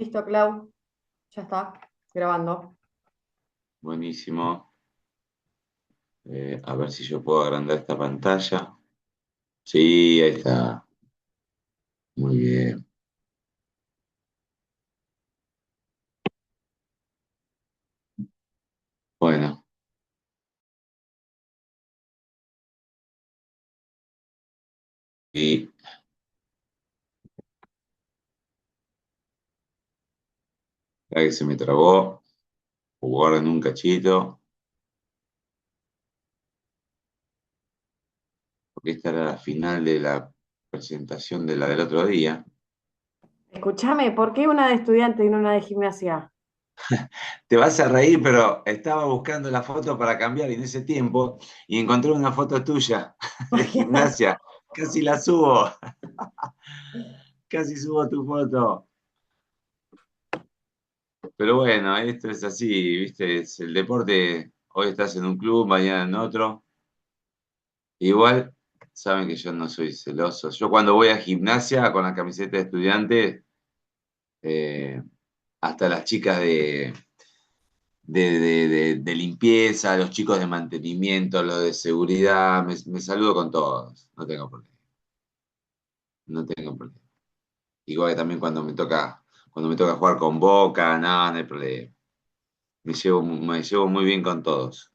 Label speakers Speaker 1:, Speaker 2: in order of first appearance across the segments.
Speaker 1: Listo, Clau. Ya está. Grabando.
Speaker 2: Buenísimo. A ver si yo puedo agrandar esta pantalla. Sí, ahí está. Muy bien. Bueno, y la que se me trabó, guarden un cachito, porque esta era la final de la presentación de la del otro día.
Speaker 1: Escúchame, ¿por qué una de estudiante y no una de gimnasia?
Speaker 2: Te vas a reír, pero estaba buscando la foto para cambiar en ese tiempo y encontré una foto tuya de gimnasia. Casi la subo, casi subo tu foto. Pero bueno, esto es así, ¿viste? Es el deporte, hoy estás en un club, mañana en otro. Igual, saben que yo no soy celoso. Yo cuando voy a gimnasia con la camiseta de estudiante, eh, hasta las chicas de limpieza, los chicos de mantenimiento, los de seguridad, me saludo con todos. No tengo problema. No tengo problema. Igual que también cuando me toca jugar con Boca, nada, no hay problema. Me llevo muy bien con todos.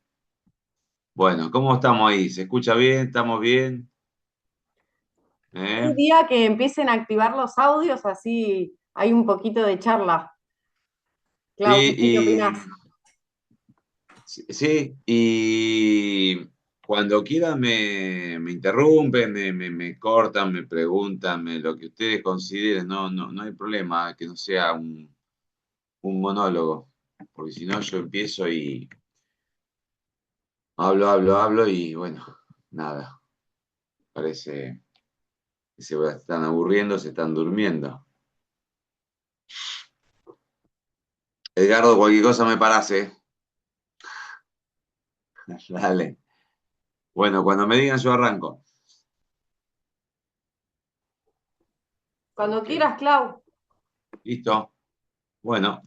Speaker 2: Bueno, ¿cómo estamos ahí? ¿Se escucha bien? ¿Estamos bien?
Speaker 1: Un
Speaker 2: ¿Eh?
Speaker 1: día que empiecen a activar los audios, así hay un poquito de charla. Clau, no
Speaker 2: Sí,
Speaker 1: sé qué opinás.
Speaker 2: sí, sí, y cuando quieran me interrumpen, me cortan, me preguntan, lo que ustedes consideren, no hay problema, que no sea un monólogo, porque si no yo empiezo y hablo y bueno, nada, parece que se están aburriendo, se están durmiendo. Edgardo, cualquier cosa me parase. Dale. Bueno, cuando me digan yo arranco.
Speaker 1: Cuando
Speaker 2: Ok,
Speaker 1: quieras, Clau.
Speaker 2: listo. Bueno,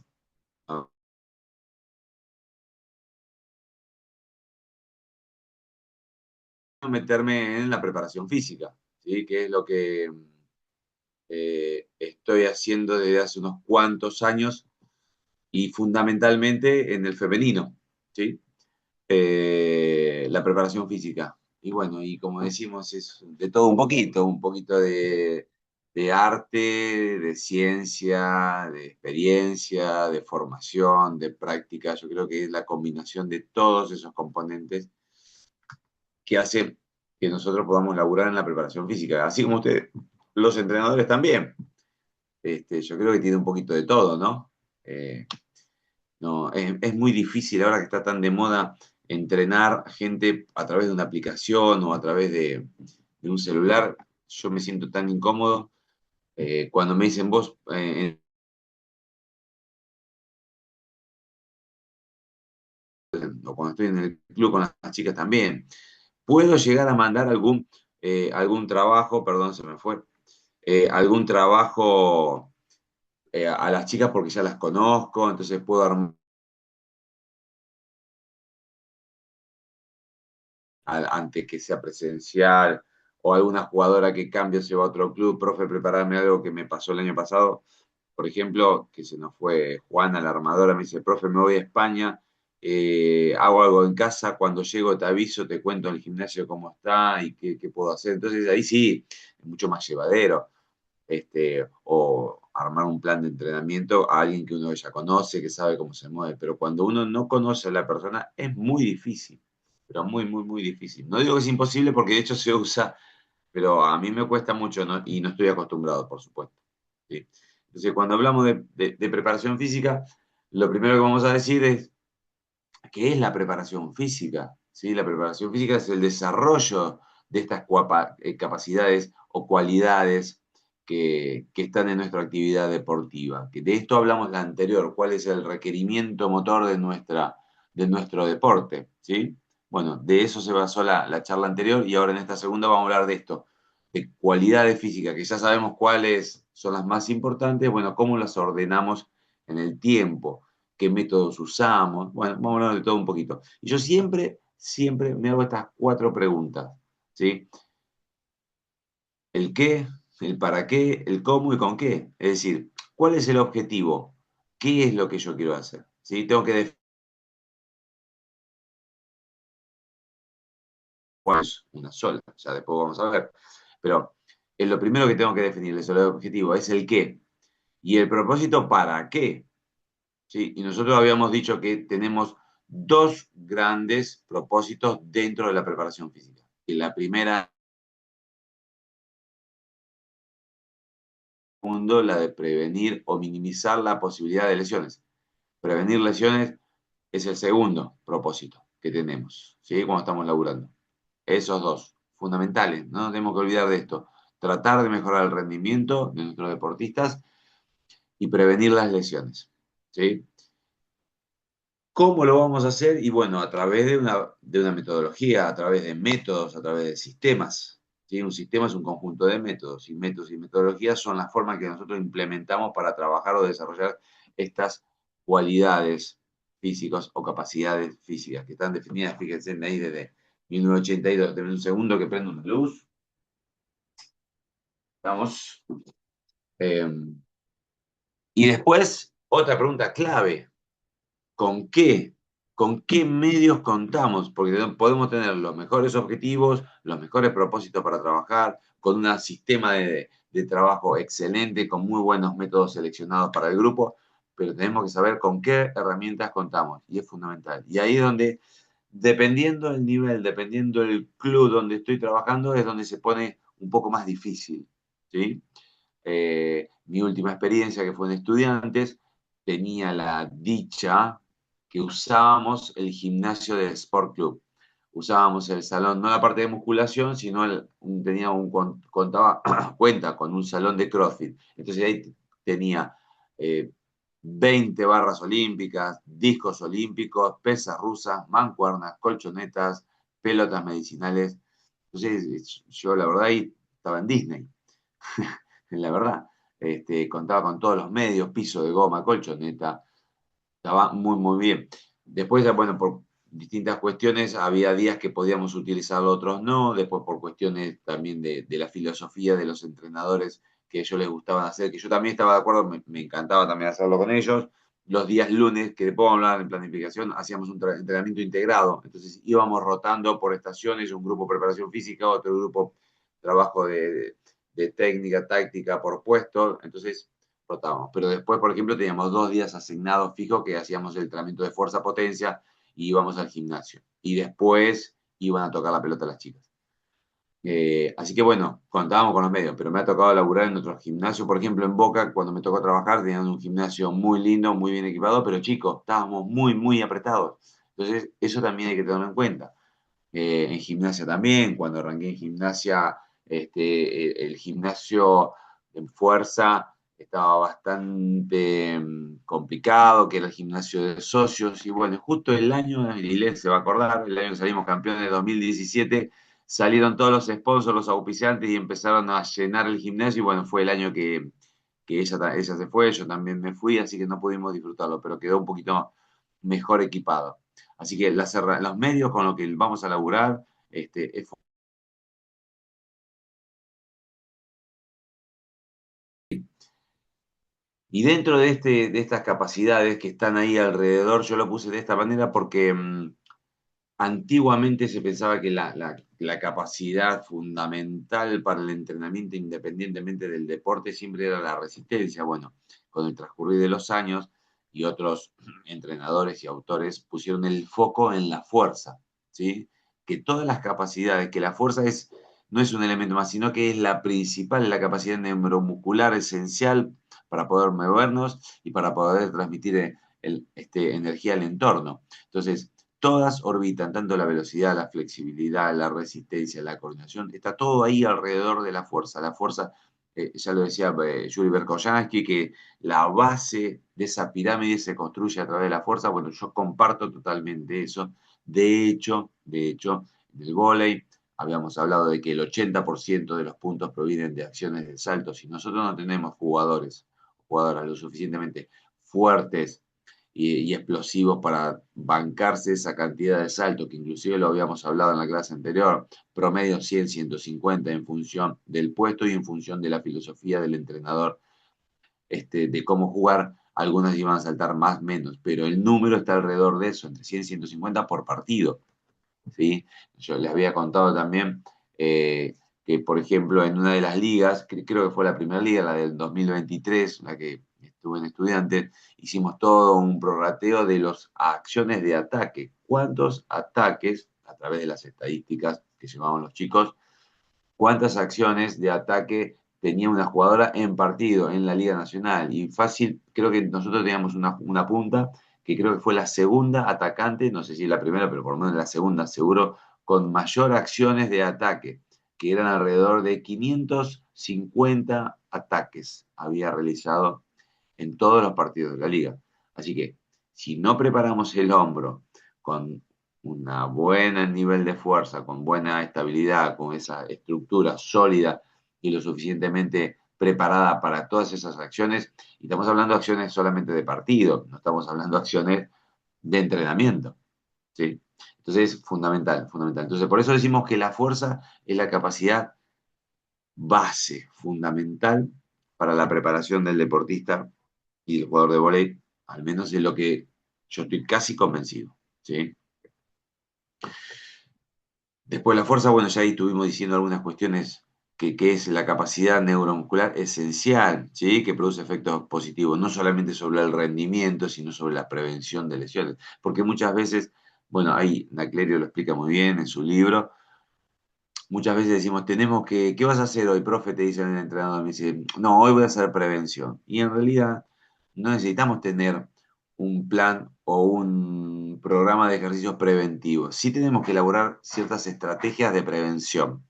Speaker 2: a meterme en la preparación física, ¿sí? Que es lo que estoy haciendo desde hace unos cuantos años y fundamentalmente en el femenino, ¿sí? La preparación física. Y bueno, y como decimos, es de todo un poquito de arte, de ciencia, de experiencia, de formación, de práctica. Yo creo que es la combinación de todos esos componentes que hace que nosotros podamos laburar en la preparación física, así como ustedes, los entrenadores también. Yo creo que tiene un poquito de todo, ¿no? Eh, no es muy difícil ahora que está tan de moda entrenar gente a través de una aplicación o a través de un celular. Yo me siento tan incómodo cuando me dicen vos, o cuando estoy en el club con las chicas también. Puedo llegar a mandar algún trabajo, perdón, se me fue, algún trabajo a las chicas porque ya las conozco, entonces puedo armar antes que sea presencial, o alguna jugadora que cambie se va a otro club, profe, prepararme algo que me pasó el año pasado, por ejemplo, que se nos fue Juana, la armadora, me dice, profe, me voy a España, hago algo en casa, cuando llego te aviso, te cuento en el gimnasio cómo está y qué puedo hacer. Entonces ahí sí, es mucho más llevadero. O armar un plan de entrenamiento a alguien que uno ya conoce, que sabe cómo se mueve. Pero cuando uno no conoce a la persona, es muy difícil, pero muy difícil. No digo que es imposible porque de hecho se usa, pero a mí me cuesta mucho, ¿no? Y no estoy acostumbrado, por supuesto. ¿Sí? Entonces, cuando hablamos de preparación física, lo primero que vamos a decir es, ¿qué es la preparación física? ¿Sí? La preparación física es el desarrollo de estas capacidades o cualidades que están en nuestra actividad deportiva. Que de esto hablamos la anterior, cuál es el requerimiento motor de nuestro deporte. ¿Sí? Bueno, de eso se basó la charla anterior y ahora en esta segunda vamos a hablar de esto. de cualidades físicas, que ya sabemos cuáles son las más importantes, bueno, cómo las ordenamos en el tiempo, qué métodos usamos, bueno, vamos a hablar de todo un poquito. Y yo siempre me hago estas 4 preguntas, ¿sí? El qué, el para qué, el cómo y con qué. Es decir, ¿cuál es el objetivo? ¿Qué es lo que yo quiero hacer? ¿Sí? Tengo que definir cuál es una sola, ya después vamos a ver. Pero es lo primero que tengo que definir, es el objetivo, es el qué. Y el propósito, ¿para qué? ¿Sí? Y nosotros habíamos dicho que tenemos 2 grandes propósitos dentro de la preparación física. Y la primera, mundo, la de prevenir o minimizar la posibilidad de lesiones. Prevenir lesiones es el segundo propósito que tenemos, ¿sí? Cuando estamos laburando. Esos 2, fundamentales, no nos tenemos que olvidar de esto. Tratar de mejorar el rendimiento de nuestros deportistas y prevenir las lesiones, ¿sí? ¿Cómo lo vamos a hacer? Y bueno, a través de una metodología, a través de métodos, a través de sistemas. ¿Sí? Un sistema es un conjunto de métodos y metodologías son las formas que nosotros implementamos para trabajar o desarrollar estas cualidades físicas o capacidades físicas que están definidas, fíjense ahí desde 1982. Deme un segundo que prendo una luz. Vamos. Eh, y después, otra pregunta clave. ¿Con qué? ¿Con qué medios contamos? Porque podemos tener los mejores objetivos, los mejores propósitos para trabajar, con un sistema de trabajo excelente, con muy buenos métodos seleccionados para el grupo, pero tenemos que saber con qué herramientas contamos, y es fundamental. Y ahí es donde, dependiendo del nivel, dependiendo del club donde estoy trabajando, es donde se pone un poco más difícil, ¿sí? Mi última experiencia, que fue en Estudiantes, tenía la dicha que usábamos el gimnasio del Sport Club. Usábamos el salón, no la parte de musculación, sino contaba, cuenta con un salón de CrossFit. Entonces ahí tenía 20 barras olímpicas, discos olímpicos, pesas rusas, mancuernas, colchonetas, pelotas medicinales. Entonces yo la verdad ahí estaba en Disney. La verdad. Contaba con todos los medios, piso de goma, colchoneta, estaba muy, muy bien. Después, ya, bueno, por distintas cuestiones, había días que podíamos utilizarlo, otros no, después por cuestiones también de la filosofía de los entrenadores que a ellos les gustaba hacer, que yo también estaba de acuerdo, me encantaba también hacerlo con ellos. Los días lunes, que después vamos a hablar en planificación, hacíamos un entrenamiento integrado, entonces íbamos rotando por estaciones, un grupo preparación física, otro grupo trabajo de técnica, táctica por puesto, entonces rotábamos. Pero después, por ejemplo, teníamos 2 días asignados fijos que hacíamos el entrenamiento de fuerza-potencia y íbamos al gimnasio. Y después iban a tocar la pelota las chicas. Así que bueno, contábamos con los medios, pero me ha tocado laburar en otros gimnasios. Por ejemplo, en Boca, cuando me tocó trabajar, tenían un gimnasio muy lindo, muy bien equipado, pero chicos, estábamos muy, muy apretados. Entonces, eso también hay que tenerlo en cuenta. En gimnasia también, cuando arranqué en gimnasia, el gimnasio en fuerza estaba bastante complicado, que era el gimnasio de socios, y bueno, justo el año, Lilén se va a acordar, el año que salimos campeones de 2017, salieron todos los sponsors, los auspiciantes y empezaron a llenar el gimnasio, y bueno, fue el año que ella se fue, yo también me fui, así que no pudimos disfrutarlo, pero quedó un poquito mejor equipado. Así que los medios con los que vamos a laburar es. Y dentro de estas capacidades que están ahí alrededor, yo lo puse de esta manera porque antiguamente se pensaba que la capacidad fundamental para el entrenamiento, independientemente del deporte, siempre era la resistencia. Bueno, con el transcurrir de los años y otros entrenadores y autores pusieron el foco en la fuerza, ¿sí? Que todas las capacidades, que la fuerza no es un elemento más, sino que es la principal, la capacidad neuromuscular esencial para poder movernos y para poder transmitir energía al entorno. Entonces, todas orbitan, tanto la velocidad, la flexibilidad, la resistencia, la coordinación, está todo ahí alrededor de la fuerza. La fuerza, ya lo decía Yuri Berkoyansky, que la base de esa pirámide se construye a través de la fuerza. Bueno, yo comparto totalmente eso. De hecho, en el vóley habíamos hablado de que el 80% de los puntos provienen de acciones de salto. Si nosotros no tenemos jugadoras lo suficientemente fuertes y explosivos para bancarse esa cantidad de salto, que inclusive lo habíamos hablado en la clase anterior, promedio 100, 150 en función del puesto y en función de la filosofía del entrenador, de cómo jugar, algunas iban a saltar más, menos, pero el número está alrededor de eso, entre 100 y 150 por partido. ¿Sí? Yo les había contado también que, por ejemplo, en una de las ligas, creo que fue la primera liga, la del 2023, la que estuve en Estudiantes, hicimos todo un prorrateo de las acciones de ataque. ¿Cuántos ataques, a través de las estadísticas que llevaban los chicos, cuántas acciones de ataque tenía una jugadora en partido en la Liga Nacional? Y fácil, creo que nosotros teníamos una punta que creo que fue la segunda atacante, no sé si la primera, pero por lo menos la segunda, seguro, con mayor acciones de ataque, que eran alrededor de 550 ataques había realizado en todos los partidos de la liga. Así que si no preparamos el hombro con una buena nivel de fuerza, con buena estabilidad, con esa estructura sólida y lo suficientemente preparada para todas esas acciones, y estamos hablando de acciones solamente de partido, no estamos hablando de acciones de entrenamiento, ¿sí? Entonces, fundamental, fundamental. Entonces, por eso decimos que la fuerza es la capacidad base, fundamental para la preparación del deportista y del jugador de vóley, al menos es lo que yo estoy casi convencido, ¿sí? Después la fuerza, bueno, ya ahí estuvimos diciendo algunas cuestiones que es la capacidad neuromuscular esencial, ¿sí? Que produce efectos positivos, no solamente sobre el rendimiento, sino sobre la prevención de lesiones. Porque muchas veces, bueno, ahí Naclerio lo explica muy bien en su libro, muchas veces decimos, ¿qué vas a hacer hoy, profe? Te dice el entrenador, me dice, no, hoy voy a hacer prevención. Y en realidad no necesitamos tener un plan o un programa de ejercicios preventivos. Sí tenemos que elaborar ciertas estrategias de prevención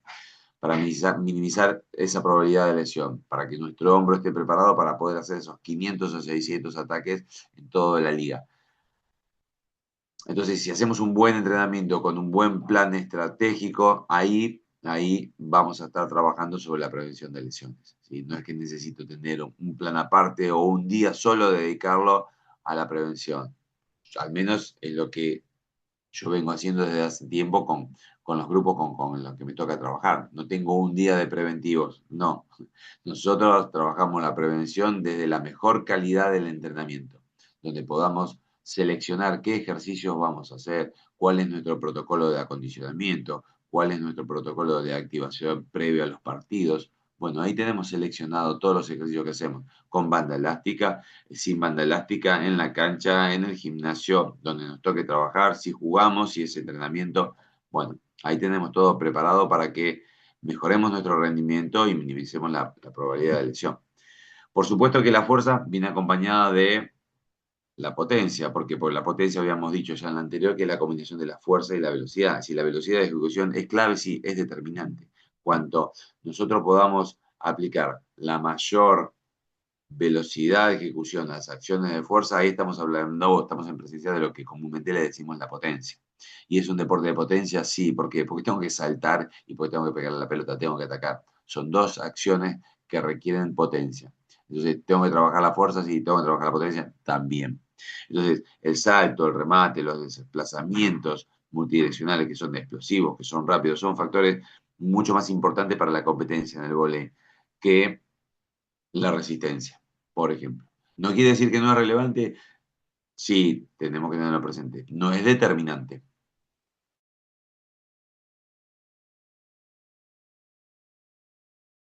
Speaker 2: para minimizar esa probabilidad de lesión, para que nuestro hombro esté preparado para poder hacer esos 500 o 600 ataques en toda la liga. Entonces, si hacemos un buen entrenamiento con un buen plan estratégico, ahí vamos a estar trabajando sobre la prevención de lesiones, ¿sí? No es que necesito tener un plan aparte o un día solo dedicarlo a la prevención. Al menos es lo que yo vengo haciendo desde hace tiempo con los grupos con los que me toca trabajar. No tengo un día de preventivos, no. Nosotros trabajamos la prevención desde la mejor calidad del entrenamiento, donde podamos seleccionar qué ejercicios vamos a hacer, cuál es nuestro protocolo de acondicionamiento, cuál es nuestro protocolo de activación previo a los partidos. Bueno, ahí tenemos seleccionado todos los ejercicios que hacemos, con banda elástica, sin banda elástica, en la cancha, en el gimnasio, donde nos toque trabajar, si jugamos, si es entrenamiento. Bueno, ahí tenemos todo preparado para que mejoremos nuestro rendimiento y minimicemos la probabilidad de lesión. Por supuesto que la fuerza viene acompañada de la potencia, porque por la potencia habíamos dicho ya en la anterior que es la combinación de la fuerza y la velocidad. Si la velocidad de ejecución es clave, sí, es determinante. Cuanto nosotros podamos aplicar la mayor velocidad de ejecución a las acciones de fuerza, ahí estamos hablando, estamos en presencia de lo que comúnmente le decimos la potencia. ¿Y es un deporte de potencia? Sí, ¿por qué? Porque tengo que saltar y porque tengo que pegarle la pelota, tengo que atacar. Son dos acciones que requieren potencia. Entonces, ¿tengo que trabajar la fuerza? Sí, tengo que trabajar la potencia también. Entonces, el salto, el remate, los desplazamientos multidireccionales que son explosivos, que son rápidos, son factores mucho más importantes para la competencia en el vóley que la resistencia, por ejemplo. ¿No quiere decir que no es relevante? Sí, tenemos que tenerlo presente. No es determinante.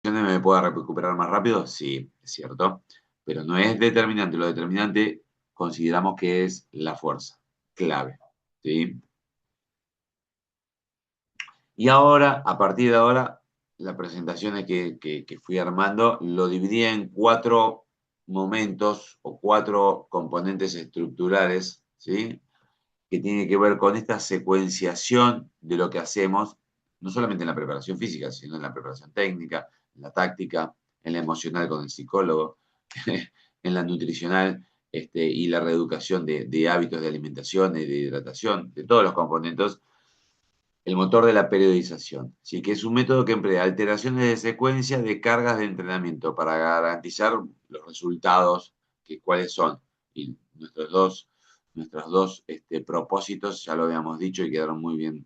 Speaker 2: ¿Me pueda recuperar más rápido? Sí, es cierto. Pero no es determinante. Lo determinante consideramos que es la fuerza, clave. ¿Sí? Y ahora, a partir de ahora, las presentaciones que fui armando, lo dividí en 4 momentos o 4 componentes estructurales, ¿sí? Que tiene que ver con esta secuenciación de lo que hacemos, no solamente en la preparación física, sino en la preparación técnica, en la táctica, en la emocional con el psicólogo, en la nutricional y la reeducación de hábitos de alimentación y de hidratación, de todos los componentes el motor de la periodización, ¿sí? Que es un método que emplea alteraciones de secuencia de cargas de entrenamiento para garantizar los resultados, que cuáles son. Y nuestros dos propósitos, ya lo habíamos dicho y quedaron muy bien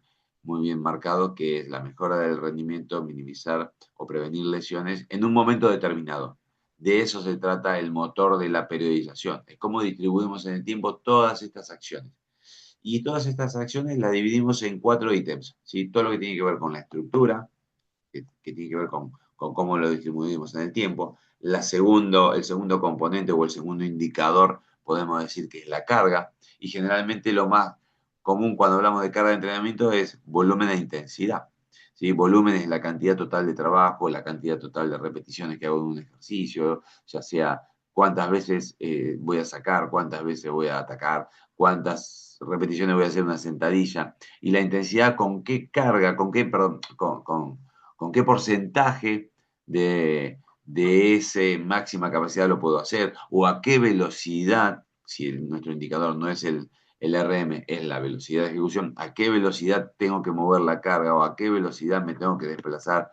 Speaker 2: marcados, que es la mejora del rendimiento, minimizar o prevenir lesiones en un momento determinado. De eso se trata el motor de la periodización, es cómo distribuimos en el tiempo todas estas acciones. Y todas estas acciones las dividimos en 4 ítems, ¿sí? Todo lo que tiene que ver con la estructura, que tiene que ver con cómo lo distribuimos en el tiempo. El segundo componente o el segundo indicador, podemos decir que es la carga. Y generalmente lo más común cuando hablamos de carga de entrenamiento es volumen e intensidad. ¿Sí? Volumen es la cantidad total de trabajo, la cantidad total de repeticiones que hago en un ejercicio, ya sea cuántas veces voy a sacar, cuántas veces voy a atacar, cuántas repeticiones voy a hacer una sentadilla. Y la intensidad, con qué carga, perdón, con qué porcentaje de esa máxima capacidad lo puedo hacer, o a qué velocidad, si nuestro indicador no es el RM, es la velocidad de ejecución, a qué velocidad tengo que mover la carga o a qué velocidad me tengo que desplazar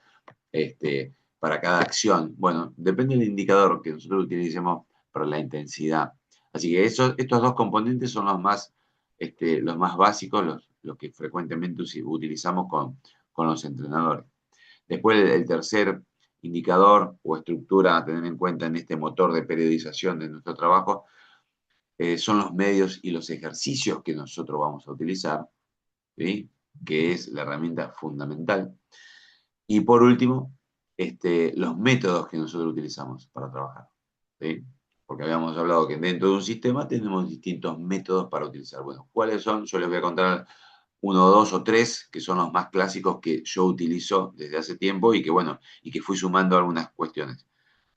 Speaker 2: para cada acción. Bueno, depende del indicador que nosotros utilicemos para la intensidad. Así que estos dos componentes son los más básicos, los que frecuentemente utilizamos con los entrenadores. Después, el tercer indicador o estructura a tener en cuenta en este motor de periodización de nuestro trabajo son los medios y los ejercicios que nosotros vamos a utilizar, ¿sí? Que es la herramienta fundamental. Y por último, los métodos que nosotros utilizamos para trabajar, ¿sí? Porque habíamos hablado que dentro de un sistema tenemos distintos métodos para utilizar. Bueno, ¿cuáles son? Yo les voy a contar uno, dos o tres, que son los más clásicos que yo utilizo desde hace tiempo y que, bueno, y que fui sumando algunas cuestiones.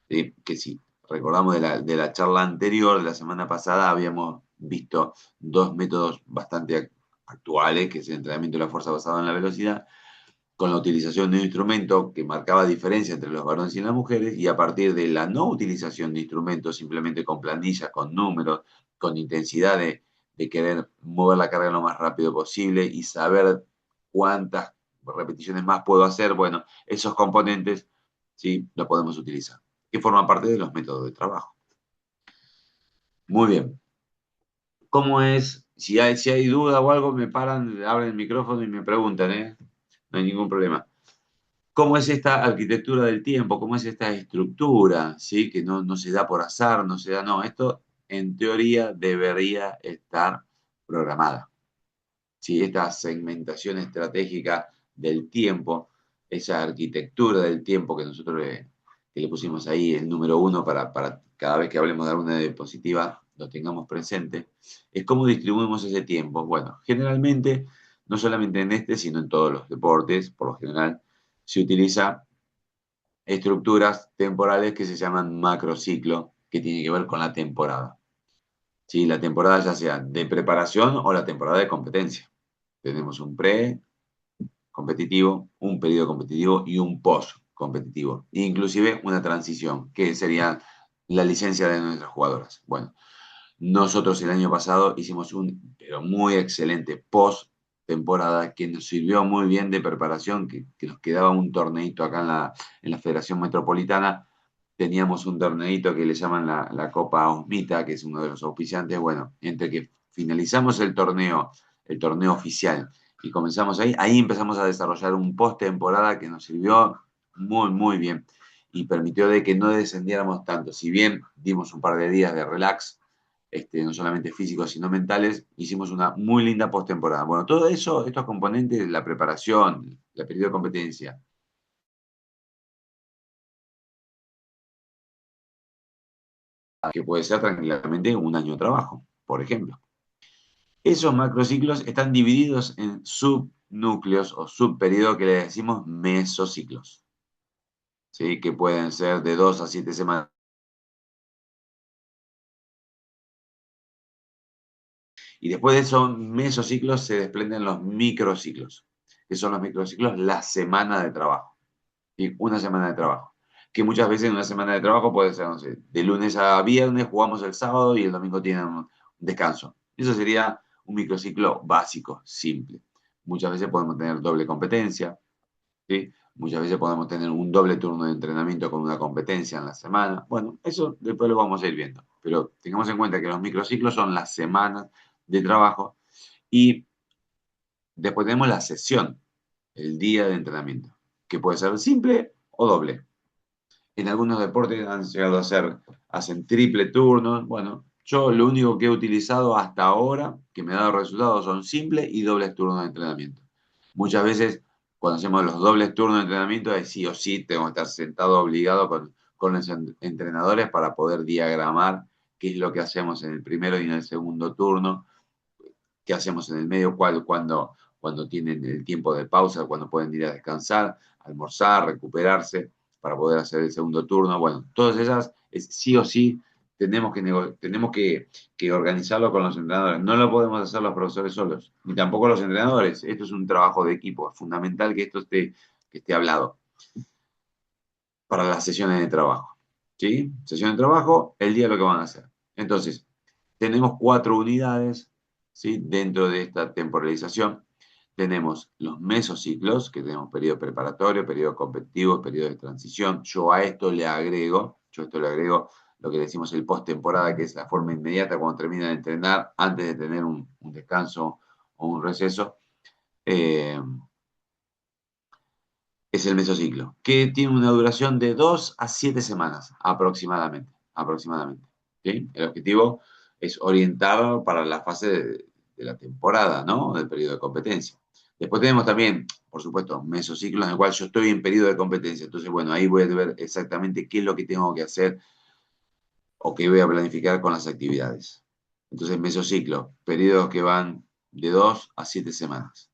Speaker 2: Que si recordamos de la charla anterior, de la semana pasada, habíamos visto dos métodos bastante actuales, que es el entrenamiento de la fuerza basado en la velocidad, con la utilización de un instrumento que marcaba diferencia entre los varones y las mujeres, y a partir de la no utilización de instrumentos, simplemente con planillas, con números, con intensidad de querer mover la carga lo más rápido posible y saber cuántas repeticiones más puedo hacer, bueno, esos componentes sí los podemos utilizar, que forman parte de los métodos de trabajo. Muy bien. ¿Cómo es? Si hay duda o algo, me paran, abren el micrófono y me preguntan, ¿eh? No hay ningún problema. ¿Cómo es esta arquitectura del tiempo? ¿Cómo es esta estructura? ¿Sí? Que no se da por azar, no se da, no. Esto en teoría debería estar programada. ¿Sí? Esta segmentación estratégica del tiempo, esa arquitectura del tiempo que le pusimos ahí, el número uno para cada vez que hablemos de alguna diapositiva lo tengamos presente, es cómo distribuimos ese tiempo. Bueno, generalmente, no solamente en sino en todos los deportes, por lo general, se utiliza estructuras temporales que se llaman macrociclo, que tiene que ver con la temporada. ¿Sí? La temporada ya sea de preparación o la temporada de competencia. Tenemos un pre-competitivo, un periodo competitivo y un post-competitivo. Inclusive una transición, que sería la licencia de nuestras jugadoras. Bueno, nosotros el año pasado hicimos pero muy excelente post-temporada que nos sirvió muy bien de preparación, que nos quedaba un torneito acá en la Federación Metropolitana. Teníamos un torneito que le llaman la Copa Osmita, que es uno de los auspiciantes. Bueno, entre que finalizamos el torneo oficial y comenzamos ahí empezamos a desarrollar un post-temporada que nos sirvió muy, muy bien y permitió de que no descendiéramos tanto. Si bien dimos un par de días de relax, no solamente físicos, sino mentales, hicimos una muy linda postemporada. Bueno, todo eso, estos componentes, la preparación, la periodo de competencia, que puede ser tranquilamente un año de trabajo, por ejemplo. Esos macrociclos están divididos en subnúcleos o subperiodos que le decimos mesociclos, ¿sí? Que pueden ser de 2 a 7 semanas. Y después de esos mesociclos se desprenden los microciclos, que son los microciclos la semana de trabajo. ¿Sí? Una semana de trabajo. Que muchas veces una semana de trabajo puede ser, no sé, de lunes a viernes, jugamos el sábado y el domingo tienen un descanso. Eso sería un microciclo básico, simple. muchas veces podemos tener doble competencia, ¿sí? Muchas veces podemos tener un doble turno de entrenamiento con una competencia en la semana. Bueno, eso después lo vamos a ir viendo. Pero tengamos en cuenta que los microciclos son las semanas de trabajo y después tenemos la sesión, el día de entrenamiento, que puede ser simple o doble. En algunos deportes han llegado a ser, hacen triple turnos. Bueno, yo lo único que he utilizado hasta ahora, que me ha dado resultados, son simples y dobles turnos de entrenamiento. Muchas veces, cuando hacemos los dobles turnos de entrenamiento, ahí sí o sí tengo que estar sentado obligado con los entrenadores para poder diagramar qué es lo que hacemos en el primero y en el segundo turno, qué hacemos en el medio, cuando tienen el tiempo de pausa, cuando pueden ir a descansar, almorzar, recuperarse para poder hacer el segundo turno. Bueno, todas esas sí o sí tenemos que organizarlo con los entrenadores. No lo podemos hacer los profesores solos, ni tampoco los entrenadores. Esto es un trabajo de equipo. Es fundamental que esté hablado para las sesiones de trabajo. ¿Sí? Sesión de trabajo, el día lo que van a hacer. Entonces, tenemos 4 unidades, ¿sí? Dentro de esta temporalización. Tenemos los mesociclos, que tenemos periodo preparatorio, periodo competitivo, periodo de transición. Yo a esto le agrego lo que decimos el post-temporada, que es la forma inmediata cuando termina de entrenar, antes de tener un descanso o un receso. Eh, es el mesociclo, que tiene una duración de 2 a 7 semanas aproximadamente. Aproximadamente, ¿sí? El objetivo es orientar para la fase de la temporada, ¿no? Del periodo de competencia. Después tenemos también, por supuesto, mesociclos en el cual yo estoy en periodo de competencia. Entonces, bueno, ahí voy a ver exactamente qué es lo que tengo que hacer o qué voy a planificar con las actividades. Entonces, mesociclo, periodos que van de 2 a 7 semanas.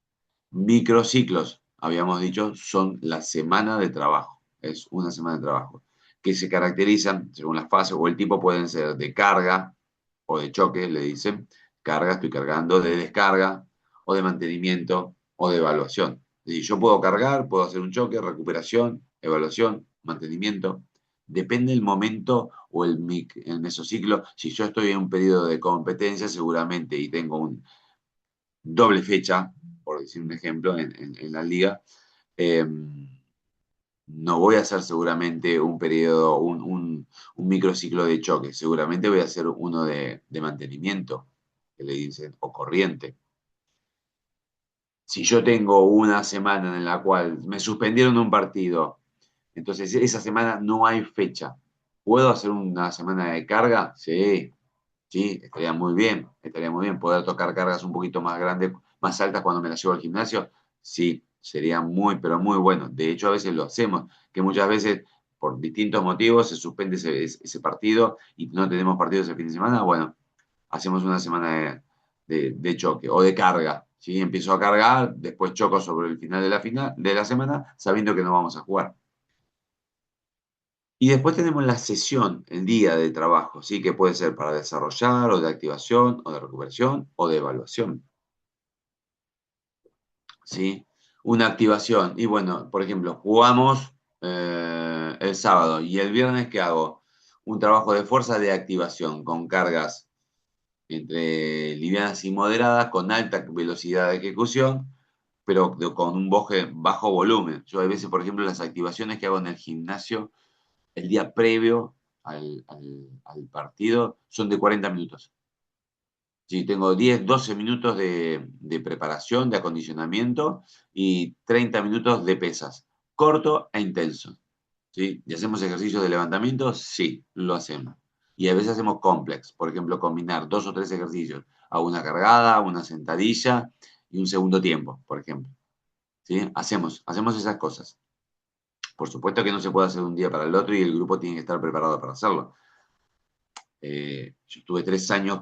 Speaker 2: Microciclos, habíamos dicho, son la semana de trabajo. Es una semana de trabajo. Que se caracterizan, según las fases o el tipo, pueden ser de carga o de choque, le dicen. Carga, estoy cargando, de descarga, o de mantenimiento, o de evaluación. Es decir, yo puedo cargar, puedo hacer un choque, recuperación, evaluación, mantenimiento. Depende del momento o el mesociclo. Si yo estoy en un periodo de competencia, seguramente, y tengo un doble fecha, por decir un ejemplo, en la liga, eh, no voy a hacer seguramente un periodo, un microciclo de choque, seguramente voy a hacer uno de mantenimiento, que le dicen, o corriente. Si yo tengo una semana en la cual me suspendieron un partido, entonces esa semana no hay fecha. ¿Puedo hacer una semana de carga? Sí, sí, estaría muy bien poder tocar cargas un poquito más grandes, más altas cuando me las llevo al gimnasio. Sí, sería muy, pero muy bueno. De hecho, a veces lo hacemos, que muchas veces por distintos motivos se suspende ese partido y no tenemos partido ese fin de semana. Bueno, hacemos una semana de choque o de carga. ¿Sí? Empiezo a cargar, después choco sobre el final de la semana, sabiendo que no vamos a jugar. Y después tenemos la sesión, el día de trabajo, ¿sí? Que puede ser para desarrollar, o de activación, o de recuperación, o de evaluación, ¿sí? Una activación. Y bueno, por ejemplo, jugamos el sábado y el viernes, ¿qué hago? Un trabajo de fuerza de activación con cargas entre livianas y moderadas, con alta velocidad de ejecución, pero con un bajo volumen. Yo a veces, por ejemplo, las activaciones que hago en el gimnasio el día previo al partido son de 40 minutos. Sí, tengo 10, 12 minutos de preparación, de acondicionamiento y 30 minutos de pesas. Corto e intenso. ¿Sí? ¿Y hacemos ejercicios de levantamiento? Sí, lo hacemos. Y a veces hacemos complex, por ejemplo, combinar 2 o 3 ejercicios. Hago una cargada, una sentadilla y un segundo tiempo, por ejemplo. ¿Sí? Hacemos esas cosas. Por supuesto que no se puede hacer de un día para el otro y el grupo tiene que estar preparado para hacerlo. Yo estuve 3 años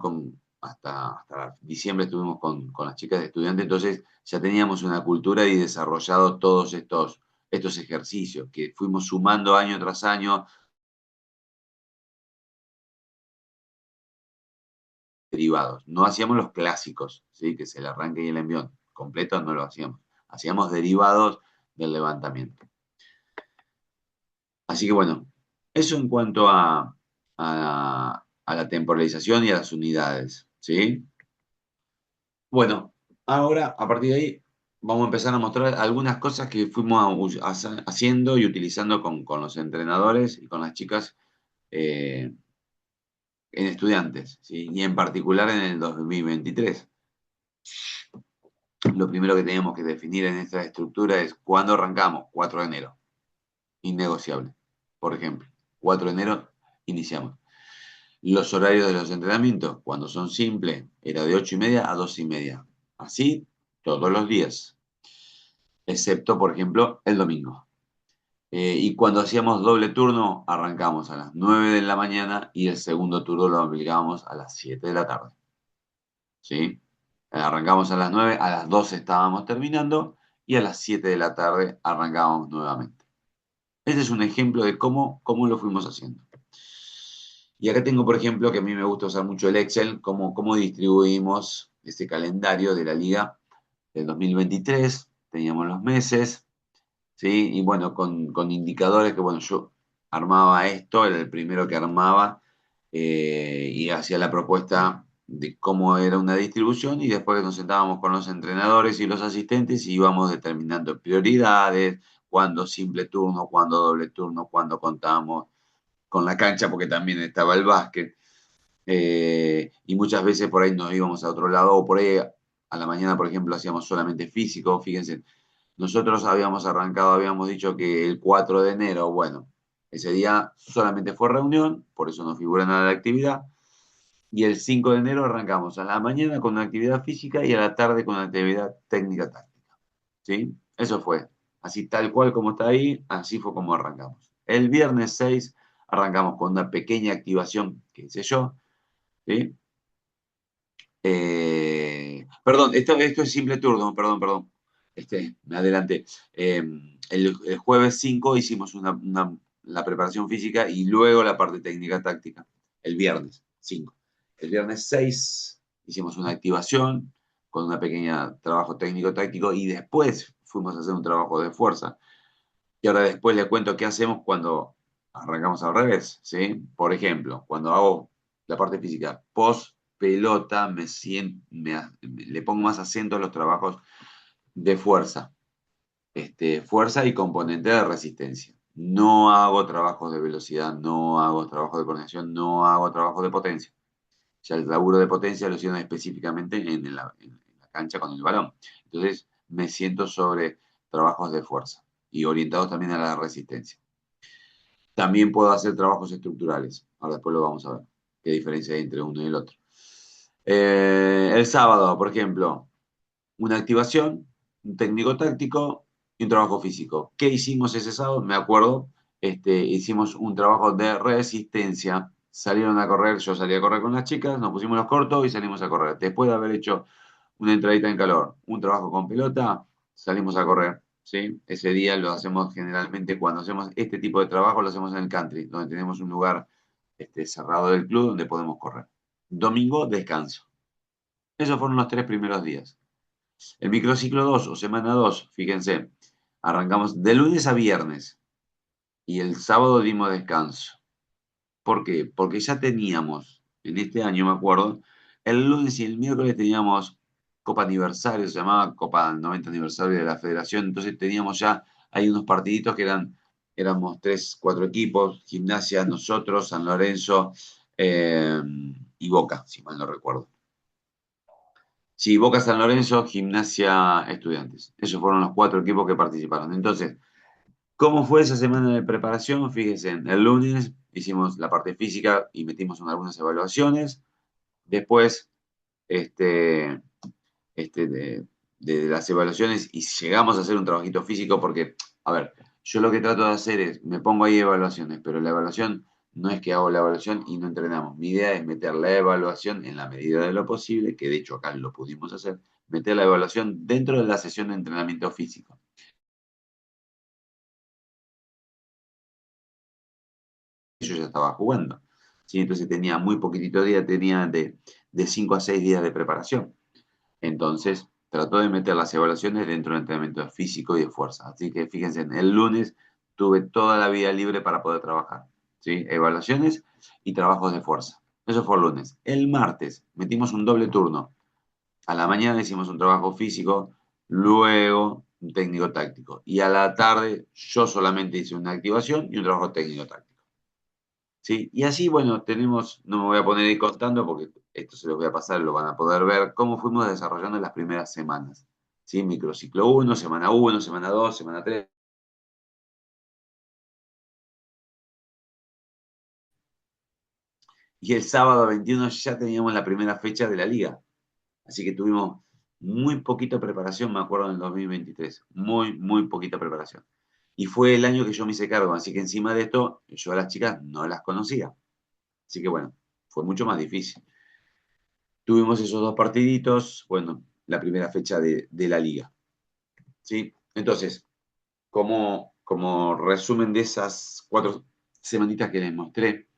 Speaker 2: hasta diciembre estuvimos con las chicas de estudiantes, entonces ya teníamos una cultura y desarrollado todos estos ejercicios que fuimos sumando año tras año, derivados. No hacíamos los clásicos, ¿sí? Que es el arranque y el envión. Completo no lo hacíamos. Hacíamos derivados del levantamiento. Así que bueno, eso en cuanto a la temporalización y a las unidades, ¿sí? Bueno, ahora, a partir de ahí, vamos a empezar a mostrar algunas cosas que fuimos haciendo y utilizando con los entrenadores y con las chicas eh, en estudiantes, ¿sí? Y en particular en el 2023. Lo primero que teníamos que definir en esta estructura es cuándo arrancamos, 4 de enero, innegociable. Por ejemplo, 4 de enero iniciamos. Los horarios de los entrenamientos, cuando son simples, era de 8:30 a 12:30. Así todos los días, excepto, por ejemplo, el domingo. Y cuando hacíamos doble turno, arrancamos a las 9 de la mañana y el segundo turno lo aplicábamos a las 7 de la tarde. ¿Sí? Arrancamos a las 9, a las 12 estábamos terminando y a las 7 de la tarde arrancábamos nuevamente. Este es un ejemplo de cómo lo fuimos haciendo. Y acá tengo, por ejemplo, que a mí me gusta usar mucho el Excel, cómo distribuimos este calendario de la liga del 2023. Teníamos los meses, ¿sí? Y bueno, con indicadores que, bueno, yo armaba esto, era el primero que armaba y hacía la propuesta de cómo era una distribución y después nos sentábamos con los entrenadores y los asistentes y íbamos determinando prioridades, cuándo simple turno, cuándo doble turno, cuándo contábamos con la cancha, porque también estaba el básquet. Y muchas veces por ahí nos íbamos a otro lado, o por ahí a la mañana, por ejemplo, hacíamos solamente físico. Fíjense, nosotros habíamos arrancado, habíamos dicho que el 4 de enero, bueno, ese día solamente fue reunión, por eso no figura nada de actividad. Y el 5 de enero arrancamos a la mañana con una actividad física y a la tarde con una actividad técnica táctica. ¿Sí? Eso fue. Así tal cual como está ahí, así fue como arrancamos. El viernes 6 arrancamos con una pequeña activación, qué sé yo, ¿sí? Perdón, esto es simple turno, perdón. Me adelanté. El jueves 5 hicimos la preparación física y luego la parte técnica táctica. El viernes 5. El viernes 6 hicimos una activación con una pequeña trabajo técnico táctico y después fuimos a hacer un trabajo de fuerza. Y ahora después les cuento qué hacemos cuando arrancamos al revés, ¿sí? Por ejemplo, cuando hago la parte física post pelota, le pongo más acento a los trabajos de fuerza, fuerza y componente de resistencia. No hago trabajos de velocidad, no hago trabajos de coordinación, no hago trabajos de potencia. Ya el laburo de potencia lo hicieron específicamente en la cancha con el balón. Entonces me siento sobre trabajos de fuerza y orientados también a la resistencia. También puedo hacer trabajos estructurales. Ahora después lo vamos a ver. Qué diferencia hay entre uno y el otro. El sábado, por ejemplo, una activación, un técnico táctico y un trabajo físico. ¿Qué hicimos ese sábado? Me acuerdo, hicimos un trabajo de resistencia. Salieron a correr, yo salí a correr con las chicas, nos pusimos los cortos y salimos a correr. Después de haber hecho una entradita en calor, un trabajo con pelota, salimos a correr. ¿Sí? Ese día lo hacemos generalmente cuando hacemos este tipo de trabajo, lo hacemos en el country, donde tenemos un lugar cerrado del club donde podemos correr. Domingo, descanso. Esos fueron los 3 primeros días. El microciclo 2 o semana 2, fíjense, arrancamos de lunes a viernes y el sábado dimos descanso. ¿Por qué? Porque ya teníamos, en este año me acuerdo, el lunes y el miércoles teníamos Copa Aniversario, se llamaba Copa 90 Aniversario de la Federación, entonces teníamos ya, hay unos partiditos que éramos 3, 4 equipos, Gimnasia, nosotros, San Lorenzo y Boca, si mal no recuerdo. Sí, Boca San Lorenzo, Gimnasia Estudiantes. Esos fueron los 4 equipos que participaron. Entonces, ¿cómo fue esa semana de preparación? Fíjense, el lunes hicimos la parte física y metimos algunas evaluaciones. Después, este, de las evaluaciones y llegamos a hacer un trabajito físico porque, a ver, yo lo que trato de hacer es, me pongo ahí evaluaciones, pero la evaluación no es que hago la evaluación y no entrenamos. Mi idea es meter la evaluación en la medida de lo posible, que de hecho acá lo pudimos hacer, meter la evaluación dentro de la sesión de entrenamiento físico. Yo ya estaba jugando, ¿sí? Entonces tenía muy poquitito día, tenía de 5 a 6 días de preparación. Entonces, trató de meter las evaluaciones dentro del entrenamiento físico y de fuerza. Así que fíjense, el lunes tuve toda la vida libre para poder trabajar. ¿Sí? Evaluaciones y trabajos de fuerza. Eso fue el lunes. El martes metimos un doble turno. A la mañana hicimos un trabajo físico luego un técnico táctico. Y a la tarde yo solamente hice una activación y un trabajo técnico táctico. ¿Sí? Y así, bueno, tenemos, no me voy a poner ahí contando porque esto se los voy a pasar, lo van a poder ver, cómo fuimos desarrollando las primeras semanas. ¿Sí? Microciclo uno, semana 2, semana 3. Y el sábado 21 ya teníamos la primera fecha de la liga. Así que tuvimos muy poquita preparación, me acuerdo, en el 2023. Muy, muy poquita preparación. Y fue el año que yo me hice cargo, así que encima de esto, yo a las chicas no las conocía. Así que bueno, fue mucho más difícil. Tuvimos esos dos partiditos, bueno, la primera fecha de la liga. ¿Sí? Entonces, como resumen de esas 4 semanitas que les mostré,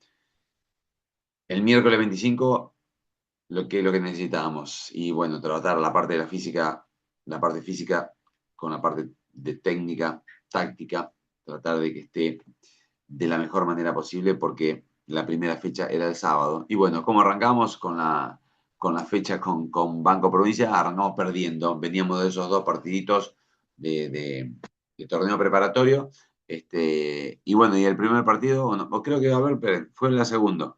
Speaker 2: el miércoles 25 lo que necesitábamos. Y bueno, tratar la parte física con la parte de técnica, táctica, tratar de que esté de la mejor manera posible porque la primera fecha era el sábado. Y bueno, como arrancamos con la fecha con Banco Provincia, arrancamos perdiendo. Veníamos de esos dos partiditos de torneo preparatorio. Y bueno, y el primer partido, bueno, creo que, a ver, esperen, fue en la segunda.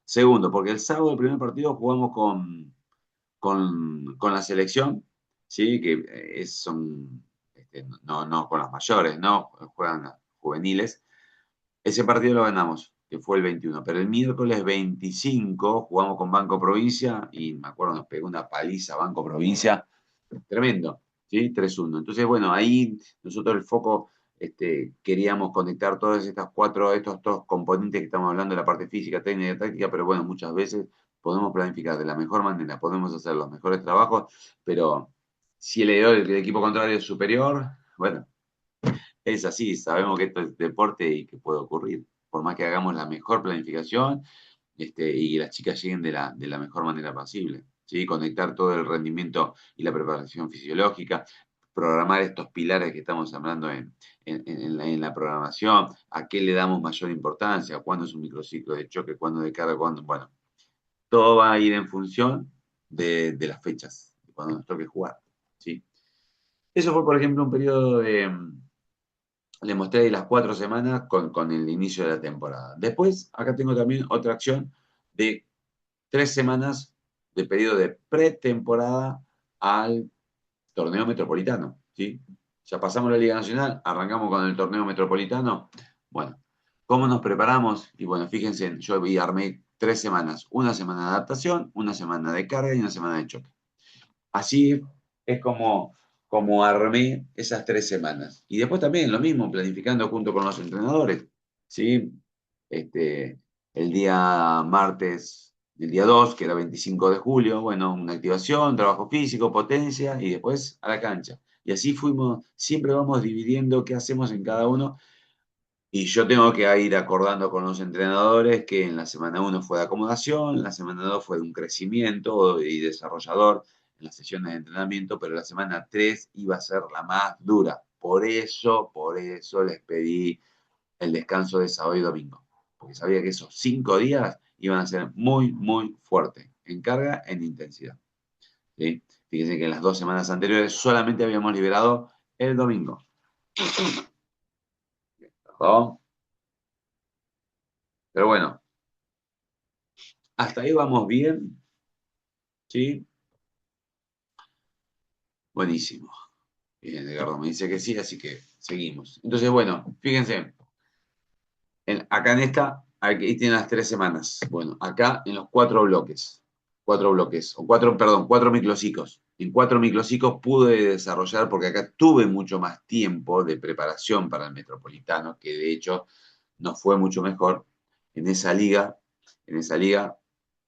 Speaker 2: Segundo, porque el sábado el primer partido jugamos con la selección, ¿sí? Que son, no con las mayores, ¿no? Juegan las juveniles. Ese partido lo ganamos, que fue el 21. Pero el miércoles 25 jugamos con Banco Provincia y me acuerdo nos pegó una paliza Banco Provincia. Tremendo, ¿sí? 3-1. Entonces, bueno, ahí nosotros el foco queríamos conectar todas estos dos componentes que estamos hablando de la parte física, técnica y táctica, pero bueno, muchas veces podemos planificar de la mejor manera, podemos hacer los mejores trabajos, pero si el equipo contrario es superior, bueno, es así, sabemos que esto es deporte y que puede ocurrir. Por más que hagamos la mejor planificación, y las chicas lleguen de la mejor manera posible. ¿Sí? Conectar todo el rendimiento y la preparación fisiológica, programar estos pilares que estamos hablando en la programación, a qué le damos mayor importancia, cuándo es un microciclo de choque, cuándo de carga, cuándo. Bueno, todo va a ir en función de las fechas, de cuando nos toque jugar. ¿Sí? Eso fue, por ejemplo, un periodo le mostré ahí las 4 semanas con el inicio de la temporada. Después, acá tengo también otra acción de 3 semanas de periodo de pretemporada al torneo metropolitano. ¿Sí? Ya pasamos la Liga Nacional, arrancamos con el torneo metropolitano. Bueno, ¿cómo nos preparamos? Y bueno, fíjense, yo armé 3 semanas. Una semana de adaptación, una semana de carga y una semana de choque. Así es como armé esas 3 semanas. Y después también lo mismo, planificando junto con los entrenadores. ¿Sí? Este, el día martes, el día 2 que era 25 de julio, bueno, una activación, trabajo físico, potencia y después a la cancha. Y así fuimos, siempre vamos dividiendo qué hacemos en cada uno. Y yo tengo que ir acordando con los entrenadores que en la semana 1 fue de acomodación, en la semana 2 fue de un crecimiento y desarrollador en las sesiones de entrenamiento, pero la semana 3 iba a ser la más dura. Por eso les pedí el descanso de sábado y domingo, porque sabía que esos 5 días iban a ser muy, muy fuertes, en carga, en intensidad. ¿Sí? Fíjense que en las 2 semanas anteriores solamente habíamos liberado el domingo. Perdón. Pero bueno, hasta ahí vamos bien, ¿sí? Buenísimo. Bien, Edgardo me dice que sí, así que seguimos. Entonces, bueno, fíjense, acá en esta, aquí tienen las 3 semanas. Bueno, acá en los 4 bloques, o perdón, 4 microciclos. En 4 microciclos pude desarrollar, porque acá tuve mucho más tiempo de preparación para el Metropolitano, que de hecho nos fue mucho mejor. En esa liga, en esa liga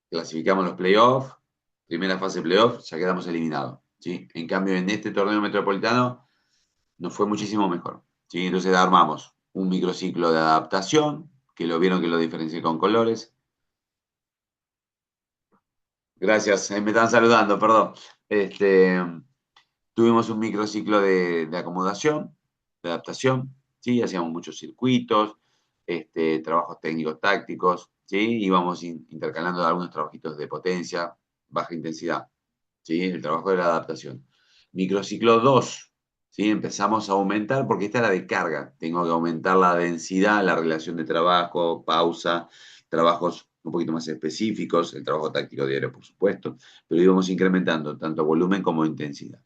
Speaker 2: clasificamos los playoffs, primera fase de playoffs, ya quedamos eliminados. ¿Sí? En cambio, en este torneo metropolitano nos fue muchísimo mejor. ¿Sí? Entonces armamos un microciclo de adaptación, que lo vieron que lo diferencié con colores. Gracias, me están saludando, perdón. Este, Tuvimos un microciclo de acomodación, de adaptación, ¿sí? Hacíamos muchos circuitos, trabajos técnicos tácticos, ¿sí? Íbamos intercalando algunos trabajitos de potencia, baja intensidad, ¿sí? El trabajo de la adaptación. Microciclo 2, ¿sí? Empezamos a aumentar, porque esta era de carga. Tengo que aumentar la densidad, la relación de trabajo, pausa, trabajos un poquito más específicos, el trabajo táctico diario, por supuesto, pero íbamos incrementando tanto volumen como intensidad.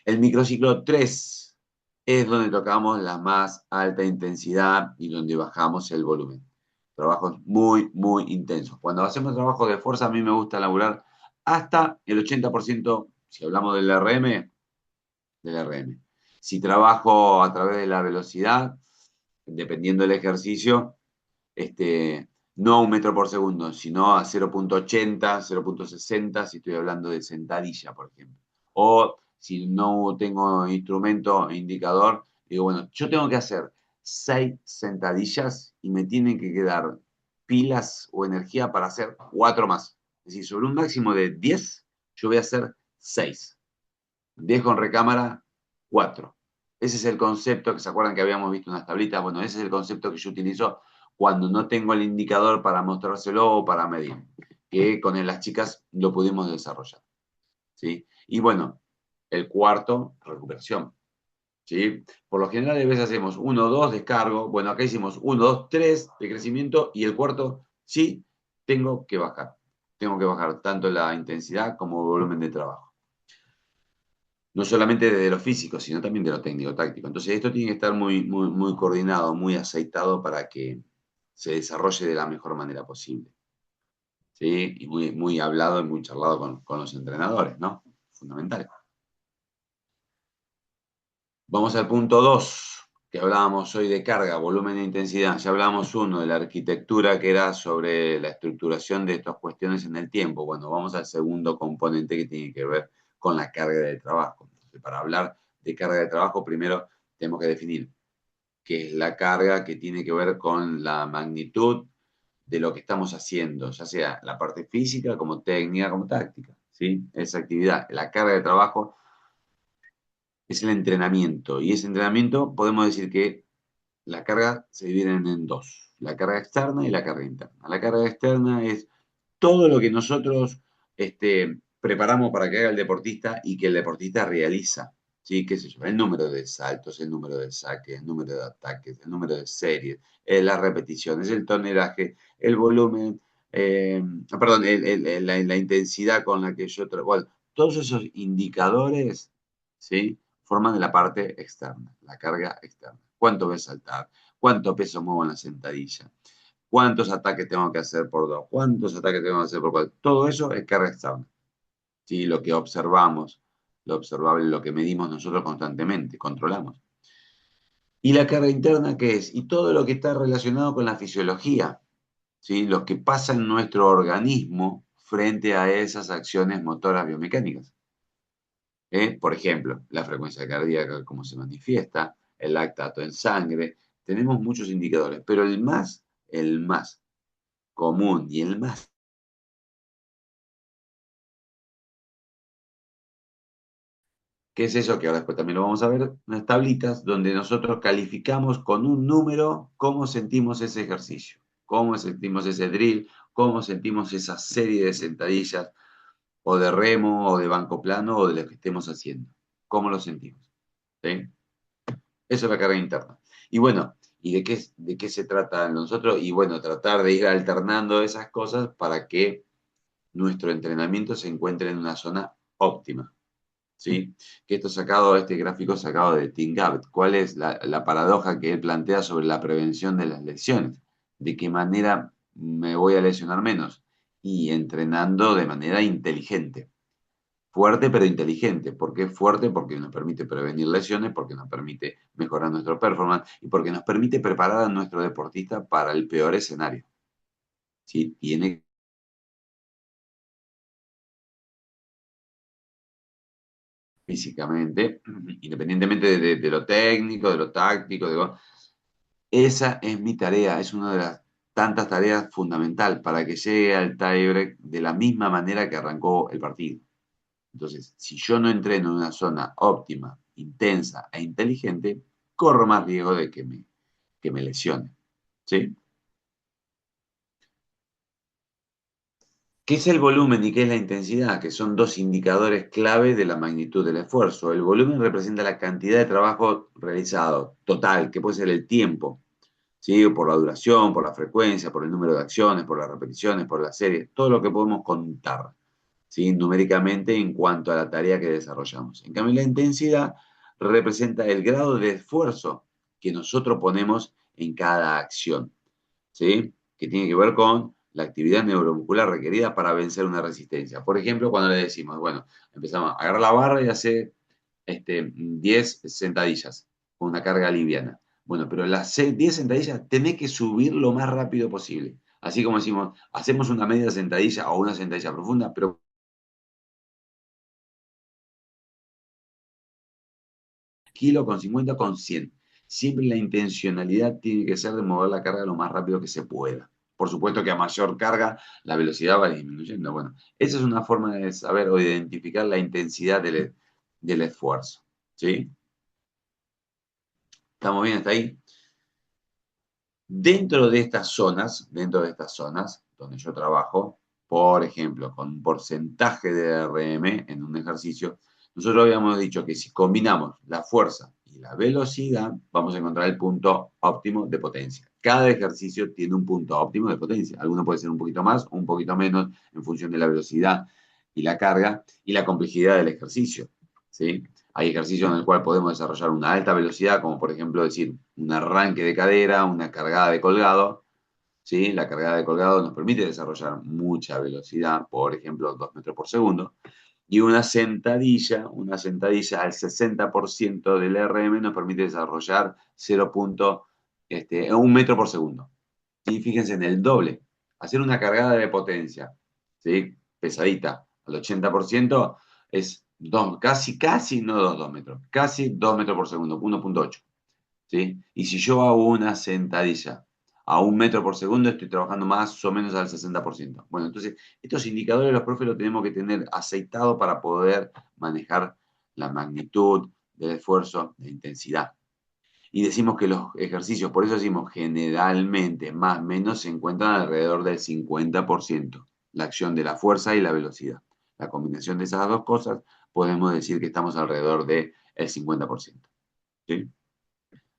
Speaker 2: El microciclo 3 es donde tocamos la más alta intensidad y donde bajamos el volumen. Trabajos muy, muy intensos. Cuando hacemos trabajo de fuerza, a mí me gusta laburar hasta el 80%, si hablamos del RM. Si trabajo a través de la velocidad, dependiendo del ejercicio, no a 1 metro por segundo, sino a 0,80, 0,60, si estoy hablando de sentadilla, por ejemplo. O si no tengo instrumento indicador, digo, bueno, yo tengo que hacer 6 sentadillas y me tienen que quedar pilas o energía para hacer 4 más. Es decir, sobre un máximo de 10, yo voy a hacer 6. Dejo en recámara 4. Ese es el concepto que se acuerdan que habíamos visto en las tablitas. Bueno, ese es el concepto que yo utilizo cuando no tengo el indicador para mostrárselo o para medir, que con las chicas lo pudimos desarrollar. ¿Sí? Y bueno, el cuarto, recuperación. ¿Sí? Por lo general, a veces hacemos 1, 2, descargo. Bueno, acá hicimos 1, 2, 3 de crecimiento y el cuarto, sí, tengo que bajar. Tengo que bajar tanto la intensidad como el volumen de trabajo. No solamente de lo físico, sino también de lo técnico-táctico. Entonces, esto tiene que estar muy, muy, muy coordinado, muy aceitado para que se desarrolle de la mejor manera posible. ¿Sí? Y muy, muy hablado y muy charlado con los entrenadores, ¿no? Fundamental. Vamos al punto 2, que hablábamos hoy de carga, volumen e intensidad. Ya hablábamos uno de la arquitectura, que era sobre la estructuración de estas cuestiones en el tiempo. Bueno, vamos al segundo componente que tiene que ver con la carga de trabajo. Entonces, para hablar de carga de trabajo, primero tenemos que definir qué es la carga, que tiene que ver con la magnitud de lo que estamos haciendo, ya sea la parte física, como técnica, como táctica. ¿Sí? Esa actividad, la carga de trabajo es el entrenamiento. Y ese entrenamiento podemos decir que la carga se divide en dos, la carga externa y la carga interna. La carga externa es todo lo que nosotros preparamos para que haga el deportista y que el deportista realiza. ¿Sí? ¿Qué sé yo? El número de saltos, el número de saques, el número de ataques, el número de series, las repeticiones, el tonelaje, el volumen, perdón, la intensidad con la que yo trabajo. Bueno, todos esos indicadores, ¿sí? Forman de la parte externa, la carga externa. ¿Cuánto voy a saltar? ¿Cuánto peso muevo en la sentadilla? ¿Cuántos ataques tengo que hacer por 2? ¿Cuántos ataques tengo que hacer por 4? Todo eso es carga externa. ¿Sí? Lo que observamos, lo observable, lo que medimos nosotros constantemente, controlamos. ¿Y la carga interna qué es? Y todo lo que está relacionado con la fisiología, ¿sí? Lo que pasa en nuestro organismo frente a esas acciones motoras biomecánicas. Por ejemplo, la frecuencia cardíaca, cómo se manifiesta, el lactato en sangre. Tenemos muchos indicadores, pero el más común y el más, ¿qué es eso? Que ahora después también lo vamos a ver, unas tablitas donde nosotros calificamos con un número cómo sentimos ese ejercicio, cómo sentimos ese drill, cómo sentimos esa serie de sentadillas o de remo o de banco plano o de lo que estemos haciendo. ¿Cómo lo sentimos? ¿Sí? Eso es la carga interna. Y bueno, ¿y de qué se trata nosotros? Y bueno, tratar de ir alternando esas cosas para que nuestro entrenamiento se encuentre en una zona óptima. ¿Sí? Que este gráfico sacado de Tim Gabbett. ¿Cuál es la paradoja que él plantea sobre la prevención de las lesiones? ¿De qué manera me voy a lesionar menos? Y entrenando de manera inteligente. Fuerte pero inteligente. ¿Por qué fuerte? Porque nos permite prevenir lesiones, porque nos permite mejorar nuestro performance y porque nos permite preparar a nuestro deportista para el peor escenario. ¿Sí? Tiene físicamente, independientemente de lo técnico, de lo táctico, esa es mi tarea, es una de las tantas tareas fundamental para que llegue al tiebreak de la misma manera que arrancó el partido. Entonces, si yo no entreno en una zona óptima, intensa e inteligente, corro más riesgo de que me lesione. ¿Sí? ¿Qué es el volumen y qué es la intensidad? Que son dos indicadores clave de la magnitud del esfuerzo. El volumen representa la cantidad de trabajo realizado, total, que puede ser el tiempo, ¿sí? Por la duración, por la frecuencia, por el número de acciones, por las repeticiones, por la serie, todo lo que podemos contar, ¿sí? Numéricamente en cuanto a la tarea que desarrollamos. En cambio, la intensidad representa el grado de esfuerzo que nosotros ponemos en cada acción, ¿sí? Que tiene que ver con la actividad neuromuscular requerida para vencer una resistencia. Por ejemplo, cuando le decimos, bueno, empezamos a agarrar la barra y hacer 10 sentadillas con una carga liviana. Bueno, pero las 10 sentadillas tenés que subir lo más rápido posible. Así como decimos, hacemos una media sentadilla o una sentadilla profunda, pero kilo con 50 con 100. Siempre la intencionalidad tiene que ser de mover la carga lo más rápido que se pueda. Por supuesto que a mayor carga la velocidad va disminuyendo. Bueno, esa es una forma de saber o de identificar la intensidad del esfuerzo. ¿Sí? ¿Estamos bien hasta ahí? Dentro de estas zonas donde yo trabajo, por ejemplo, con un porcentaje de RM en un ejercicio, nosotros habíamos dicho que si combinamos la fuerza y la velocidad, vamos a encontrar el punto óptimo de potencia. Cada ejercicio tiene un punto óptimo de potencia. Alguno puede ser un poquito más o un poquito menos en función de la velocidad y la carga y la complejidad del ejercicio. ¿Sí? Hay ejercicios en el cual podemos desarrollar una alta velocidad, como por ejemplo decir un arranque de cadera, una cargada de colgado. ¿Sí? La cargada de colgado nos permite desarrollar mucha velocidad, por ejemplo, 2 metros por segundo. Y una sentadilla al 60% del RM nos permite desarrollar 1 metro por segundo. Y fíjense en el doble. Hacer una cargada de potencia, ¿sí? Pesadita, al 80% es casi, no 2 metros, casi 2 metros por segundo, 1,8. ¿Sí? Y si yo hago una sentadilla a 1 metro por segundo, estoy trabajando más o menos al 60%. Bueno, entonces, estos indicadores los profes los tenemos que tener aceitados para poder manejar la magnitud del esfuerzo, de intensidad. Y decimos que los ejercicios, por eso decimos generalmente, más o menos, se encuentran alrededor del 50%, la acción de la fuerza y la velocidad. La combinación de esas dos cosas, podemos decir que estamos alrededor del 50%. ¿Sí?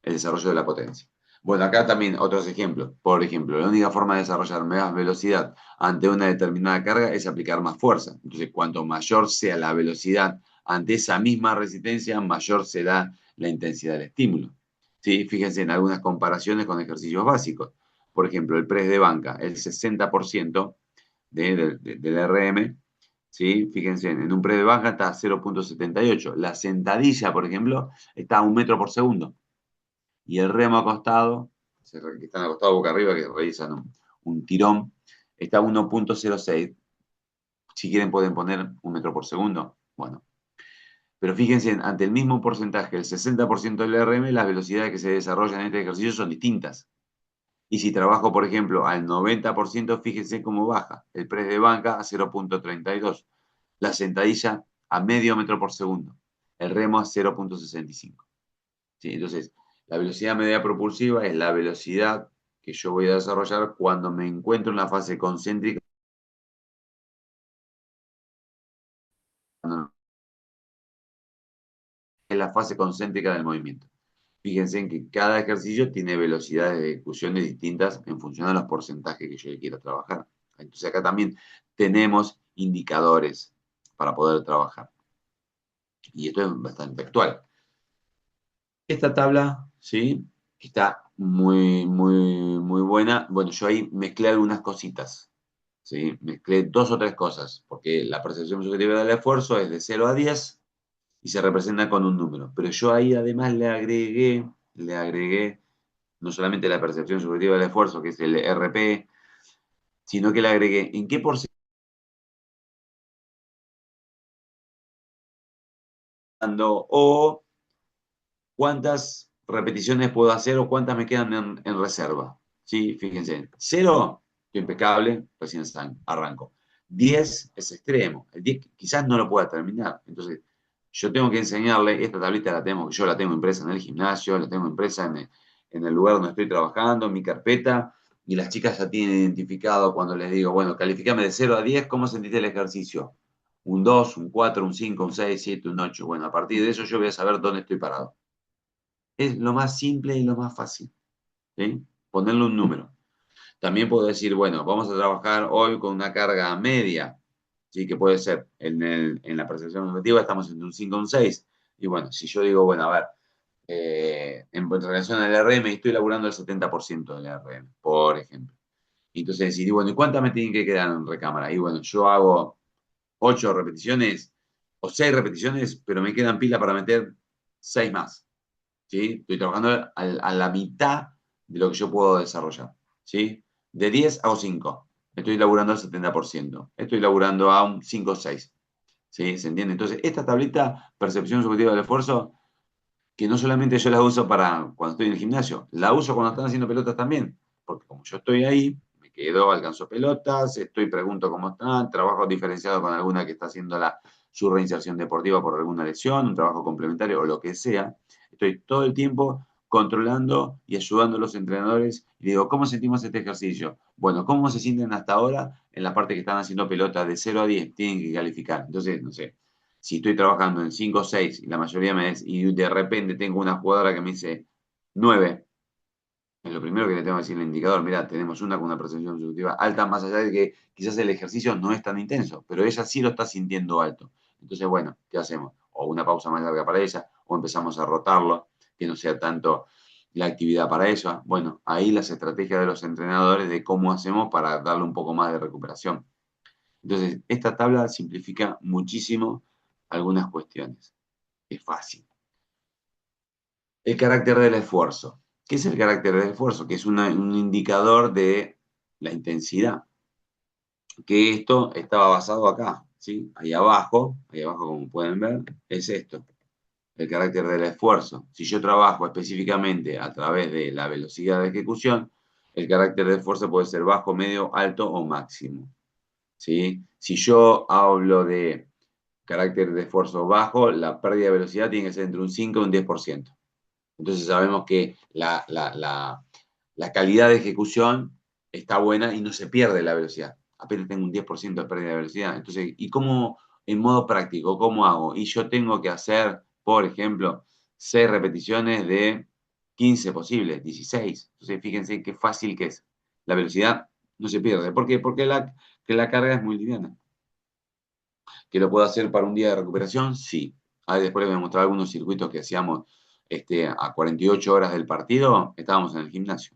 Speaker 2: El desarrollo de la potencia. Bueno, acá también otros ejemplos. Por ejemplo, la única forma de desarrollar más velocidad ante una determinada carga es aplicar más fuerza. Entonces, cuanto mayor sea la velocidad ante esa misma resistencia, mayor será la intensidad del estímulo. ¿Sí? Fíjense en algunas comparaciones con ejercicios básicos. Por ejemplo, el press de banca, el 60% del RM, ¿sí? Fíjense, en un press de banca está a 0,78. La sentadilla, por ejemplo, está a 1 metro por segundo. Y el remo acostado, que están acostados boca arriba, que realizan un tirón, está a 1,06. Si quieren pueden poner 1 metro por segundo. Bueno, pero fíjense, ante el mismo porcentaje, el 60% del RM, las velocidades que se desarrollan en este ejercicio son distintas. Y si trabajo, por ejemplo, al 90%, fíjense cómo baja. El press de banca a 0,32. La sentadilla a medio metro por segundo. El remo a 0,65. ¿Sí? Entonces, la velocidad media propulsiva es la velocidad que yo voy a desarrollar cuando me encuentro en la fase concéntrica, en la fase concéntrica del movimiento. Fíjense en que cada ejercicio tiene velocidades de ejecuciones distintas en función de los porcentajes que yo quiero trabajar. Entonces acá también tenemos indicadores para poder trabajar. Y esto es bastante actual. Esta tabla, ¿sí? Está muy, muy, muy buena. Bueno, yo ahí mezclé algunas cositas. ¿Sí? Mezclé dos o tres cosas, porque la percepción subjetiva del esfuerzo es de 0 a 10 y se representa con un número. Pero yo ahí además le agregué no solamente la percepción subjetiva del esfuerzo, que es el RP, sino que le agregué en qué porcentaje o cuántas repeticiones puedo hacer o cuántas me quedan en reserva. ¿Sí? Fíjense, 0, impecable, recién arranco. 10 es extremo. El 10 quizás no lo pueda terminar. Entonces, yo tengo que enseñarle, esta tablita yo la tengo impresa en el gimnasio, la tengo impresa en el lugar donde estoy trabajando, en mi carpeta, y las chicas ya tienen identificado cuando les digo, bueno, calificame de 0 a 10, ¿cómo sentiste el ejercicio? Un 2, un 4, un 5, un 6, 7, un 8. Bueno, a partir de eso yo voy a saber dónde estoy parado. Es lo más simple y lo más fácil, ¿sí? Ponerle un número. También puedo decir, bueno, vamos a trabajar hoy con una carga media, ¿sí? Que puede ser, en la percepción objetiva estamos entre un 5 y un 6. Y bueno, si yo digo, bueno, a ver, en relación al RM, estoy laburando el 70% del RM, por ejemplo. Y entonces decir, bueno, ¿y cuántas me tienen que quedar en recámara? Y bueno, yo hago 8 repeticiones o 6 repeticiones, pero me quedan pila para meter 6 más. ¿Sí? Estoy trabajando a la mitad de lo que yo puedo desarrollar. ¿Sí? De 10 hago 5. Estoy laburando al 70%. Estoy laburando a un 5 o 6. ¿Sí? ¿Se entiende? Entonces, esta tablita, percepción subjetiva del esfuerzo, que no solamente yo la uso para cuando estoy en el gimnasio, la uso cuando están haciendo pelotas también, porque como yo estoy ahí, me quedo, alcanzo pelotas, pregunto cómo están, trabajo diferenciado con alguna que está haciendo su reinserción deportiva por alguna lesión, un trabajo complementario o lo que sea. Estoy todo el tiempo controlando y ayudando a los entrenadores y digo, ¿cómo sentimos este ejercicio? Bueno, ¿cómo se sienten hasta ahora en la parte que están haciendo pelotas de 0 a 10? Tienen que calificar. Entonces, no sé, si estoy trabajando en 5 o 6 y la mayoría y de repente tengo una jugadora que me dice 9, es lo primero que le tengo que decir al indicador, mira, tenemos una con una percepción subjetiva alta, más allá de que quizás el ejercicio no es tan intenso, pero ella sí lo está sintiendo alto. Entonces, bueno, ¿qué hacemos? O una pausa más larga para ella, o empezamos a rotarlo, que no sea tanto la actividad para ella. Bueno, ahí las estrategias de los entrenadores de cómo hacemos para darle un poco más de recuperación. Entonces, esta tabla simplifica muchísimo algunas cuestiones. Es fácil. El carácter del esfuerzo. ¿Qué es el carácter del esfuerzo? Que es un indicador de la intensidad. Que esto estaba basado acá, ¿sí? Ahí abajo como pueden ver, es esto, el carácter del esfuerzo. Si yo trabajo específicamente a través de la velocidad de ejecución, el carácter de esfuerzo puede ser bajo, medio, alto o máximo, ¿sí? Si yo hablo de carácter de esfuerzo bajo, la pérdida de velocidad tiene que ser entre un 5 y un 10%. Entonces sabemos que la calidad de ejecución está buena y no se pierde la velocidad. Apenas tengo un 10% de pérdida de velocidad. Entonces, ¿y cómo en modo práctico, cómo hago? Y yo tengo que hacer, por ejemplo, 6 repeticiones de 15 posibles, 16. Entonces, fíjense qué fácil que es. La velocidad no se pierde. ¿Por qué? Porque la carga es muy liviana. ¿Que lo puedo hacer para un día de recuperación? Sí. Ahí después les voy a mostrar algunos circuitos que hacíamos a 48 horas del partido, estábamos en el gimnasio.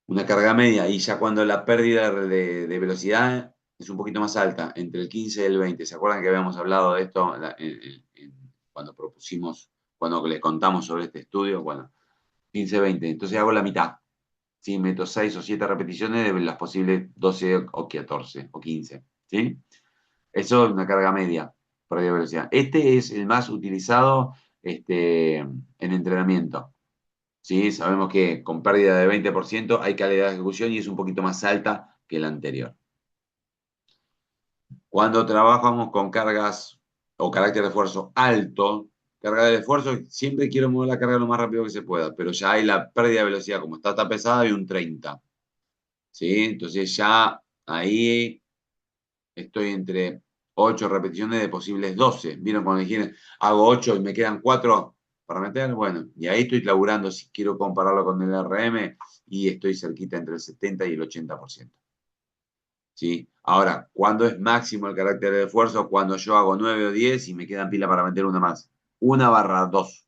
Speaker 2: Una carga media y ya cuando la pérdida de velocidad es un poquito más alta, entre el 15 y el 20. ¿Se acuerdan que habíamos hablado de esto cuando propusimos, cuando les contamos sobre este estudio? Bueno, 15-20. Entonces hago la mitad. ¿Sí? Meto 6 o 7 repeticiones de las posibles 12 o 14 o 15. ¿Sí? Eso es una carga media, pérdida de velocidad. Este es el más utilizado en entrenamiento. ¿Sí? Sabemos que con pérdida de 20% hay calidad de ejecución y es un poquito más alta que la anterior. Cuando trabajamos con cargas o carácter de esfuerzo alto, carga de esfuerzo, siempre quiero mover la carga lo más rápido que se pueda, pero ya hay la pérdida de velocidad, como está pesada, de un 30. ¿Sí? Entonces ya ahí estoy entre 8 repeticiones de posibles 12. ¿Vieron cuando dijeron, hago 8 y me quedan 4 para meter? Bueno, y ahí estoy laburando, si quiero compararlo con el RM, y estoy cerquita entre el 70 y el 80%. ¿Sí? Ahora, ¿cuándo es máximo el carácter de esfuerzo? Cuando yo hago 9 o 10 y me quedan pila para meter una más. 1/2.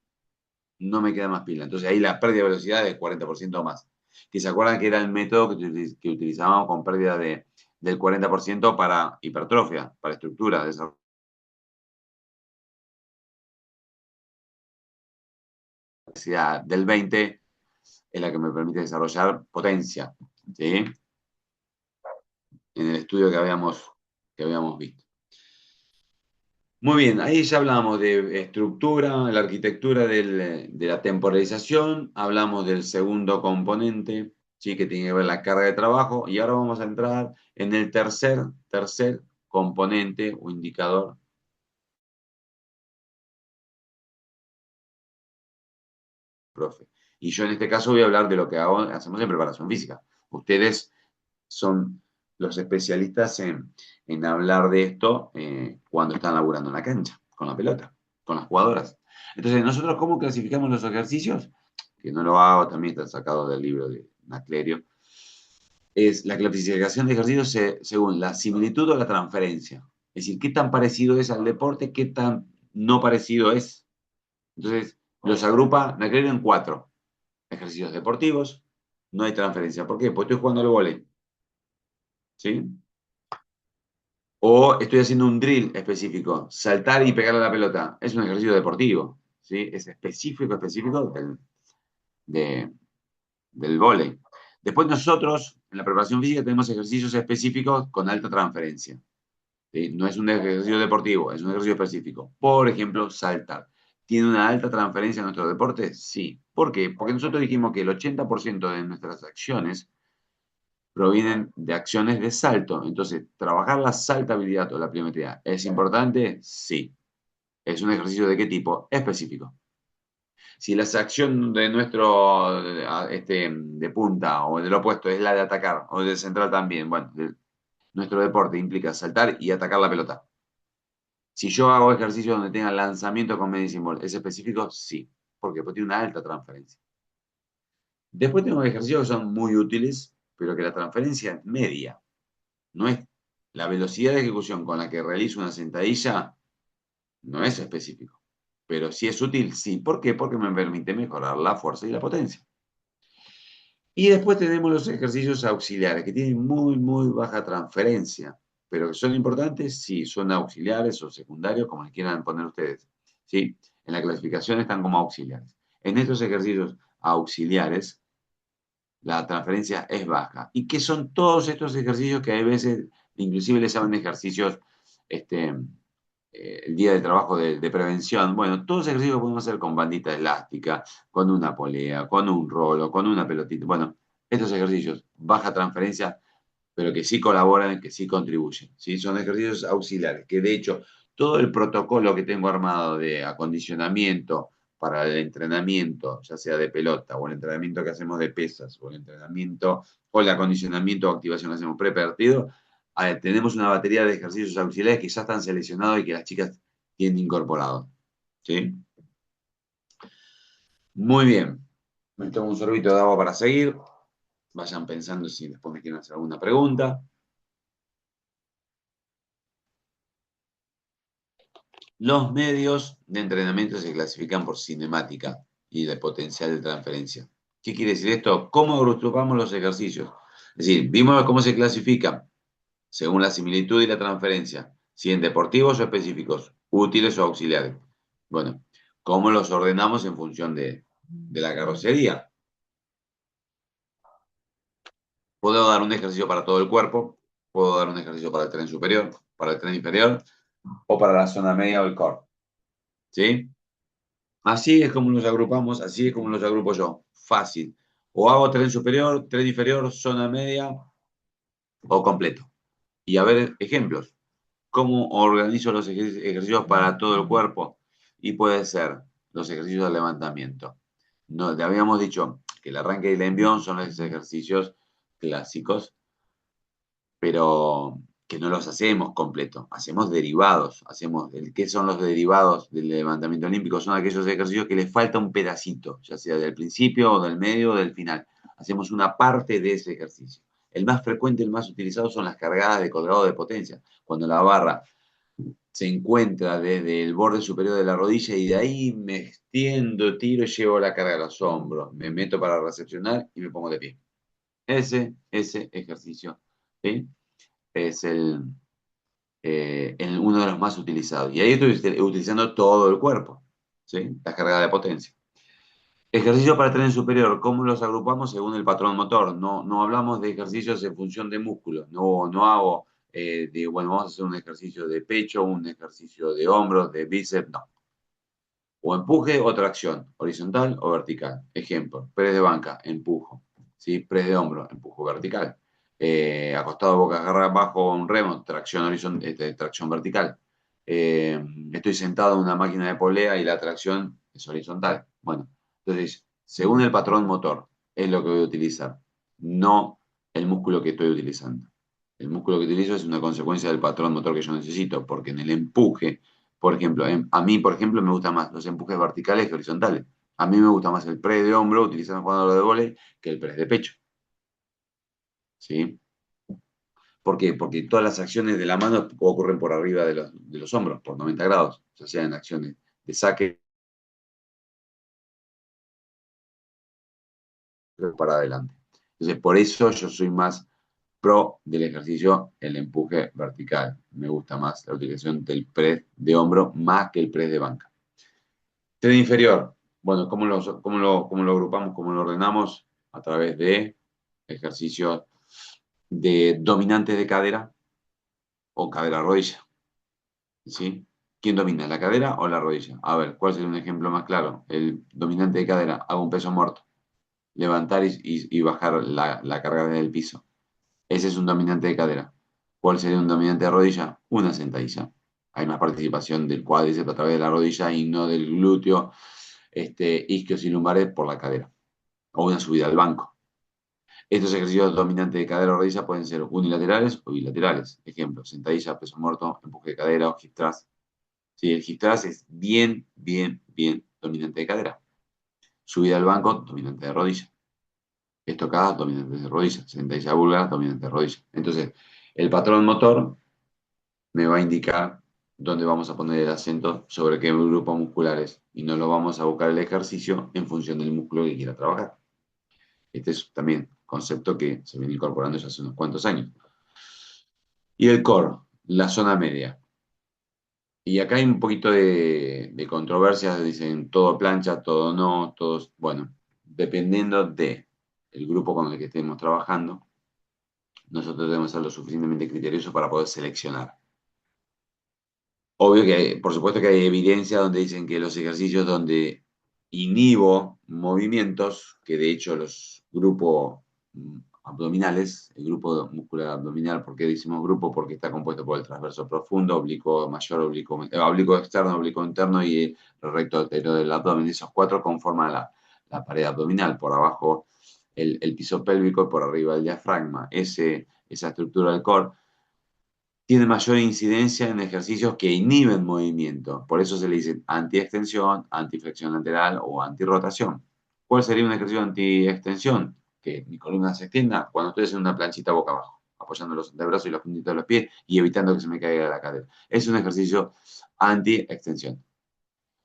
Speaker 2: No me queda más pila. Entonces ahí la pérdida de velocidad es 40% o más. Que se acuerdan que era el método que utilizábamos con pérdida del 40% para hipertrofia, para estructura, desarrollo. Del 20 es la que me permite desarrollar potencia, ¿sí? En el estudio que habíamos visto. Muy bien, ahí ya hablamos de estructura, la arquitectura de la temporalización, hablamos del segundo componente, ¿sí? Que tiene que ver la carga de trabajo, y ahora vamos a entrar en el tercer componente o indicador, profe. Y yo en este caso voy a hablar de lo que hacemos en preparación física. Ustedes son los especialistas en hablar de esto cuando están laburando en la cancha, con la pelota, con las jugadoras. Entonces, ¿nosotros cómo clasificamos los ejercicios? Que no lo hago, también está sacado del libro de Naclerio. Es la clasificación de ejercicios según la similitud o la transferencia. Es decir, qué tan parecido es al deporte, qué tan no parecido es. Entonces, los agrupa Naclerio en 4. Ejercicios deportivos, no hay transferencia. ¿Por qué? Porque estoy jugando al vóley. ¿Sí? O estoy haciendo un drill específico, saltar y pegarle a la pelota. Es un ejercicio deportivo, ¿sí? Es específico de- del vóley. Después nosotros, en la preparación física, tenemos ejercicios específicos con alta transferencia, ¿sí? No es un ejercicio deportivo, es un ejercicio específico. Por ejemplo, saltar. ¿Tiene una alta transferencia en nuestro deporte? Sí. ¿Por qué? Porque nosotros dijimos que el 80% de nuestras acciones provienen de acciones de salto. Entonces, trabajar la saltabilidad o la pliometría, ¿es importante? Sí. ¿Es un ejercicio de qué tipo? Específico. Si la acción de nuestro de punta o del opuesto es la de atacar o de central también, bueno, nuestro deporte implica saltar y atacar la pelota. Si yo hago ejercicio donde tenga lanzamiento con medicine ball, ¿es específico? Sí. ¿Por qué? Porque tiene una alta transferencia. Después tengo ejercicios que son muy útiles, pero que la transferencia es media. No es la velocidad de ejecución con la que realizo una sentadilla, no es específico. Pero si es útil, sí. ¿Por qué? Porque me permite mejorar la fuerza y la potencia. Y después tenemos los ejercicios auxiliares, que tienen muy, muy baja transferencia. Pero que son importantes, sí, son auxiliares o secundarios, como les quieran poner ustedes. ¿Sí? En la clasificación están como auxiliares. En estos ejercicios auxiliares, la transferencia es baja. ¿Y qué son todos estos ejercicios que hay veces, inclusive les llaman ejercicios, el día de trabajo de prevención? Bueno, todos los ejercicios que podemos hacer con bandita elástica, con una polea, con un rolo, con una pelotita. Bueno, estos ejercicios, baja transferencia, pero que sí colaboran, que sí contribuyen. ¿Sí? Son ejercicios auxiliares, que de hecho todo el protocolo que tengo armado de acondicionamiento para el entrenamiento, ya sea de pelota, o el entrenamiento que hacemos de pesas, o el entrenamiento, o el acondicionamiento o activación que hacemos pre-partido, tenemos una batería de ejercicios auxiliares que ya están seleccionados y que las chicas tienen incorporados. ¿Sí? Muy bien. Me tomo un sorbito de agua para seguir. Vayan pensando si después me quieren hacer alguna pregunta. Los medios de entrenamiento se clasifican por cinemática y de potencial de transferencia. ¿Qué quiere decir esto? ¿Cómo agrupamos los ejercicios? Es decir, vimos cómo se clasifican según la similitud y la transferencia, si en deportivos o específicos, útiles o auxiliares. Bueno, ¿cómo los ordenamos en función de la carrocería? Puedo dar un ejercicio para todo el cuerpo, puedo dar un ejercicio para el tren superior, para el tren inferior o para la zona media o el core. ¿Sí? Así es como los agrupamos, así es como los agrupo yo. Fácil. O hago tren superior, tren inferior, zona media o completo. Y a ver ejemplos. ¿Cómo organizo los ejercicios para todo el cuerpo? Y puede ser los ejercicios de levantamiento. No, te habíamos dicho que el arranque y el envión son los ejercicios clásicos, pero que no los hacemos completos, hacemos derivados, ¿qué son los derivados del levantamiento olímpico? Son aquellos ejercicios que les falta un pedacito, ya sea del principio o del medio o del final. Hacemos una parte de ese ejercicio. El más frecuente, el más utilizado son las cargadas de colgado de potencia, cuando la barra se encuentra desde el borde superior de la rodilla y de ahí me extiendo, tiro y llevo la carga a los hombros, me meto para recepcionar y me pongo de pie. Ese ejercicio, ¿sí? Es uno de los más utilizados. Y ahí estoy utilizando todo el cuerpo, ¿sí? La carga de potencia. Ejercicio para tren superior, ¿cómo los agrupamos según el patrón motor? No, no hablamos de ejercicios en función de músculos. No, no hago bueno, vamos a hacer un ejercicio de pecho, un ejercicio de hombros, de bíceps, no. O empuje o tracción, horizontal o vertical. Ejemplo, press de banca, empujo. ¿Sí? Press de hombro, empujo vertical. Acostado boca abajo un remo, tracción, tracción vertical. Estoy sentado en una máquina de polea y la tracción es horizontal. Bueno, entonces según el patrón motor, es lo que voy a utilizar, no el músculo que estoy utilizando. El músculo que utilizo es una consecuencia del patrón motor que yo necesito, porque en el empuje, por ejemplo, a mí, por ejemplo, me gustan más los empujes verticales que horizontales. A mí me gusta más el press de hombro, utilizando jugando de vóley, que el press de pecho. ¿Sí? ¿Por qué? Porque todas las acciones de la mano ocurren por arriba de los hombros, por 90 grados, ya sea en acciones de saque para adelante. Entonces, por eso yo soy más pro del ejercicio, el empuje vertical. Me gusta más la utilización del press de hombro más que el press de banca. Tren inferior. Bueno, cómo lo agrupamos, cómo lo ordenamos? A través de ejercicios de dominantes de cadera o cadera-rodilla. ¿Sí? ¿Quién domina, la cadera o la rodilla? A ver, ¿cuál sería un ejemplo más claro? El dominante de cadera, hago un peso muerto, levantar y bajar la carga desde el piso. Ese es un dominante de cadera. ¿Cuál sería un dominante de rodilla? Una sentadilla. Hay más participación del cuádriceps a través de la rodilla y no del glúteo, isquios y lumbares por la cadera. O una subida al banco. Estos ejercicios dominantes de cadera o rodilla pueden ser unilaterales o bilaterales. Ejemplo, sentadilla, peso muerto, empuje de cadera o hip thrust. Sí, el hip thrust es bien, bien, bien dominante de cadera. Subida al banco, dominante de rodilla. Estocadas, dominantes de rodilla. Sentadilla búlgara, dominante de rodilla. Entonces, el patrón motor me va a indicar dónde vamos a poner el acento sobre qué grupos musculares y no lo vamos a buscar el ejercicio en función del músculo que quiera trabajar. Este es también concepto que se viene incorporando ya hace unos cuantos años. Y el core, la zona media. Y acá hay un poquito de controversias, dicen todo plancha, todo no, todos, bueno, dependiendo de el grupo con el que estemos trabajando, nosotros debemos ser lo suficientemente criteriosos para poder seleccionar. Obvio que, por supuesto que hay evidencia donde dicen que los ejercicios donde inhibo movimientos, que de hecho los grupos abdominales, el grupo muscular abdominal, ¿por qué decimos grupo? Porque está compuesto por el transverso profundo, oblicuo mayor, oblicuo externo, oblicuo interno y el recto anterior del abdomen. Esos cuatro conforman la pared abdominal, por abajo el piso pélvico y por arriba el diafragma. Esa estructura del core tiene mayor incidencia en ejercicios que inhiben movimiento. Por eso se le dice antiextensión, antiflexión lateral o antirrotación. ¿Cuál sería un ejercicio de antiextensión? Que mi columna se extienda cuando estoy haciendo una planchita boca abajo, apoyando los antebrazos y los puntitos de los pies y evitando que se me caiga la cadera. Es un ejercicio anti-extensión.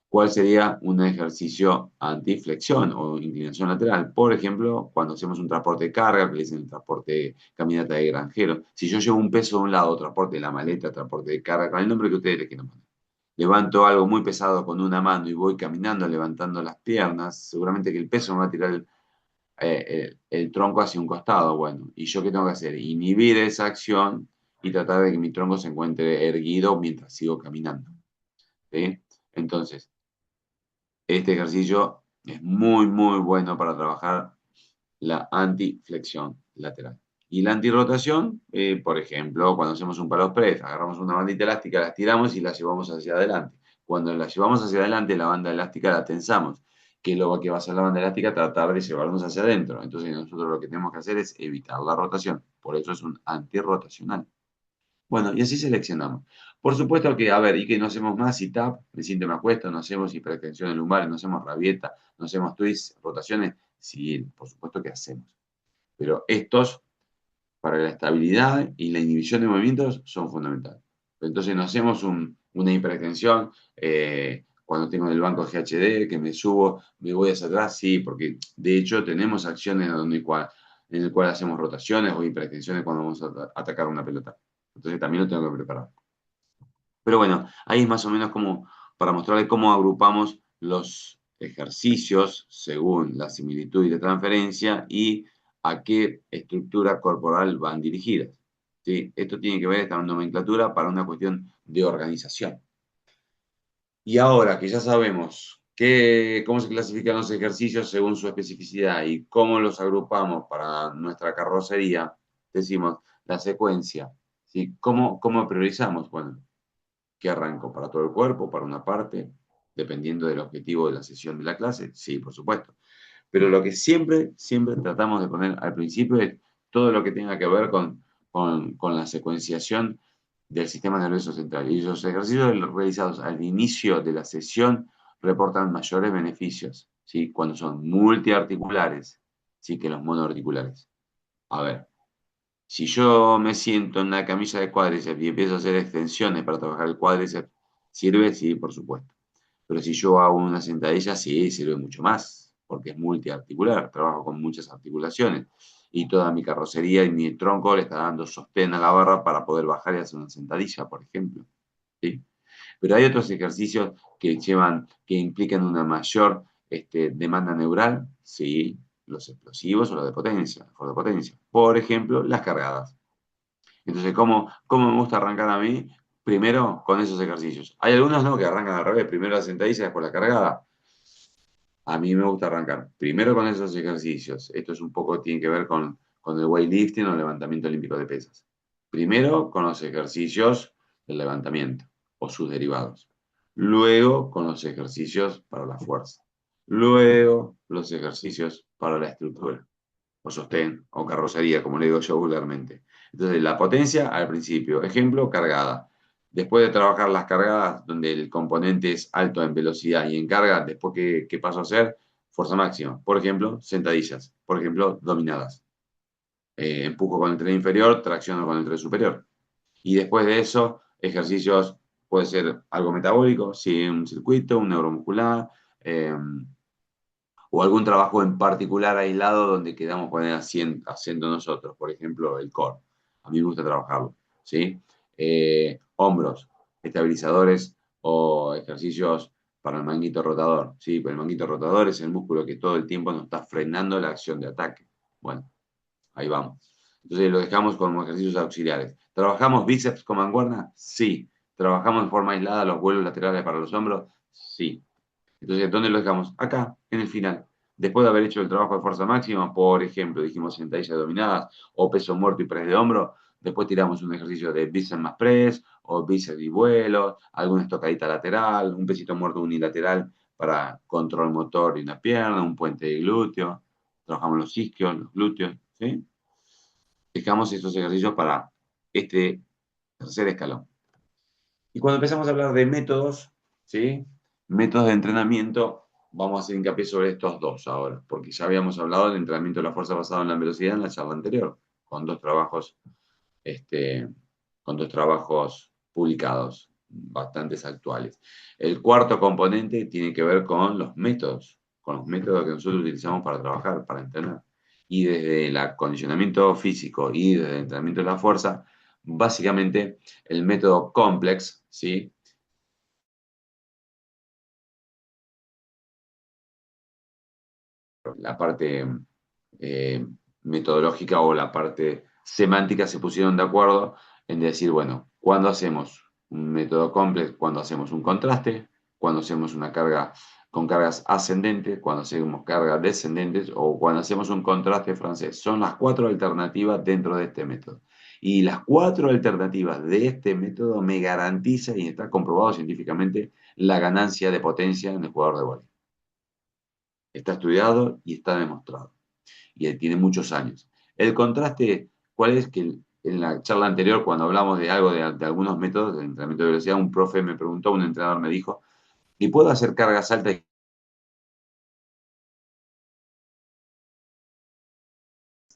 Speaker 2: ¿Cuál sería un ejercicio antiflexión o inclinación lateral? Por ejemplo, cuando hacemos un transporte de carga, que le dicen el transporte caminata de granjero. Si yo llevo un peso de un lado, transporte de la maleta, transporte de carga, con el nombre que ustedes le quieran poner. Levanto algo muy pesado con una mano y voy caminando, levantando las piernas, seguramente que el peso me va a tirar el tronco hacia un costado. Bueno, ¿y yo qué tengo que hacer? Inhibir esa acción y tratar de que mi tronco se encuentre erguido mientras sigo caminando. ¿Sí? Entonces, este ejercicio es muy, muy bueno para trabajar la antiflexión lateral. Y la antirrotación, por ejemplo, cuando hacemos un palo press, agarramos una bandita elástica, la estiramos y la llevamos hacia adelante. Cuando la llevamos hacia adelante, la banda elástica la tensamos. ¿Qué es lo que va a hacer la banda elástica? Tratar de llevarnos hacia adentro. Entonces nosotros lo que tenemos que hacer es evitar la rotación. Por eso es un antirrotacional. Bueno, y así seleccionamos. Por supuesto que, a ver, y que no hacemos más sit-up, me siento me acuesto, no hacemos hiperextensiones lumbares, no hacemos rabieta, no hacemos twists, rotaciones, sí, por supuesto que hacemos. Pero estos, para la estabilidad y la inhibición de movimientos, son fundamentales. Entonces no hacemos una hiperextensión cuando tengo en el banco GHD, que me subo, me voy hacia atrás, sí, porque de hecho tenemos acciones en el cual hacemos rotaciones o hiperextensiones cuando vamos a atacar una pelota. Entonces también lo tengo que preparar. Pero bueno, ahí es más o menos como para mostrarles cómo agrupamos los ejercicios según la similitud y la transferencia y a qué estructura corporal van dirigidas. ¿Sí? Esto tiene que ver esta nomenclatura para una cuestión de organización. Y ahora que ya sabemos cómo se clasifican los ejercicios según su especificidad y cómo los agrupamos para nuestra carrocería, decimos la secuencia. ¿Sí? ¿Cómo priorizamos? Bueno, ¿qué arranco? ¿Para todo el cuerpo? ¿Para una parte? Dependiendo del objetivo de la sesión de la clase. Sí, por supuesto. Pero lo que siempre, siempre tratamos de poner al principio es todo lo que tenga que ver con la secuenciación del sistema nervioso central. Y los ejercicios realizados al inicio de la sesión reportan mayores beneficios, ¿sí? Cuando son multiarticulares, ¿sí? Que los monoarticulares. A ver, si yo me siento en una camilla de cuádriceps y empiezo a hacer extensiones para trabajar el cuádriceps, ¿sirve? Sí, por supuesto. Pero si yo hago una sentadilla, sí, sirve mucho más, porque es multiarticular, trabajo con muchas articulaciones. Y toda mi carrocería y mi tronco le está dando sostén a la barra para poder bajar y hacer una sentadilla, por ejemplo. ¿Sí? Pero hay otros ejercicios que implican una mayor demanda neural, sí, los explosivos o los de potencia, de potencia. Por ejemplo, las cargadas. Entonces, ¿cómo me gusta arrancar a mí? Primero con esos ejercicios. Hay algunos no que arrancan al revés, primero la sentadilla, después la cargada. A mí me gusta arrancar primero con esos ejercicios. Esto es un poco, tiene que ver con el weightlifting o el levantamiento olímpico de pesas. Primero con los ejercicios del levantamiento o sus derivados. Luego con los ejercicios para la fuerza. Luego los ejercicios para la estructura o sostén o carrocería, como le digo yo vulgarmente. Entonces, la potencia al principio. Ejemplo, cargada. Después de trabajar las cargadas, donde el componente es alto en velocidad y en carga, después, ¿qué paso a hacer? Fuerza máxima. Por ejemplo, sentadillas. Por ejemplo, dominadas. Empujo con el tren inferior, tracciono con el tren superior. Y después de eso, ejercicios, puede ser algo metabólico, sí, un circuito, un neuromuscular, o algún trabajo en particular aislado donde quedamos con él haciendo nosotros, por ejemplo, el core. A mí me gusta trabajarlo, ¿sí? Hombros, estabilizadores o ejercicios para el manguito rotador, ¿sí? Pues el manguito rotador es el músculo que todo el tiempo nos está frenando la acción de ataque. Bueno, ahí vamos. Entonces lo dejamos como ejercicios auxiliares. ¿Trabajamos bíceps con mancuerna? Sí. ¿Trabajamos en forma aislada los vuelos laterales para los hombros? Sí. Entonces, ¿dónde lo dejamos? Acá, en el final. Después de haber hecho el trabajo de fuerza máxima, por ejemplo, dijimos sentadillas dominadas o peso muerto y press de hombro, después tiramos un ejercicio de bíceps más press o bíceps y vuelo, alguna estocadita lateral, un pesito muerto unilateral para control motor de una pierna, un puente de glúteo, trabajamos los isquios, los glúteos, ¿sí? Dejamos estos ejercicios para este tercer escalón. Y cuando empezamos a hablar de métodos, ¿sí? Métodos de entrenamiento, vamos a hacer hincapié sobre estos dos ahora, porque ya habíamos hablado del entrenamiento de la fuerza basado en la velocidad en la charla anterior, con dos trabajos, este, con dos trabajos publicados, bastante actuales. El cuarto componente tiene que ver con los métodos que nosotros utilizamos para trabajar, para entrenar. Y desde el acondicionamiento físico y desde el entrenamiento de la fuerza, básicamente el método complex, ¿sí? La parte eh, metodológica o la parte semántica se pusieron de acuerdo en decir, bueno, cuando hacemos un método complex, cuando hacemos un contraste, cuando hacemos una carga con cargas ascendentes, cuando hacemos cargas descendentes o cuando hacemos un contraste francés. Son las cuatro alternativas dentro de este método. Y las cuatro alternativas de este método me garantizan, y está comprobado científicamente, la ganancia de potencia en el jugador de vóley. Está estudiado y está demostrado. Y tiene muchos años. El contraste, ¿cuál es? Que en la charla anterior, cuando hablamos de algo, de algunos métodos de entrenamiento de velocidad, un profe me preguntó, un entrenador me dijo, ¿y puedo hacer cargas altas,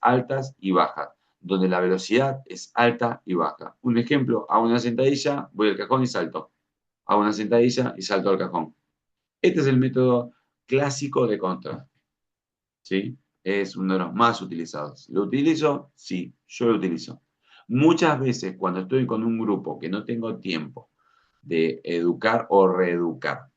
Speaker 2: altas y bajas? Donde la velocidad es alta y baja. Un ejemplo, hago una sentadilla, voy al cajón y salto. Hago una sentadilla y salto al cajón. Este es el método clásico de contraste. ¿Sí? Es uno de los más utilizados. ¿Lo utilizo? Sí, yo lo utilizo. Muchas veces cuando estoy con un grupo que no tengo tiempo de educar o reeducar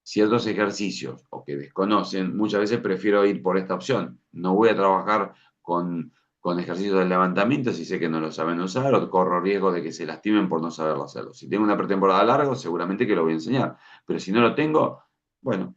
Speaker 2: ciertos ejercicios o que desconocen, muchas veces prefiero ir por esta opción. No voy a trabajar con ejercicios de levantamiento si sé que no lo saben usar o corro riesgo de que se lastimen por no saberlo hacerlo. Si tengo una pretemporada larga, seguramente que lo voy a enseñar. Pero si no lo tengo, bueno,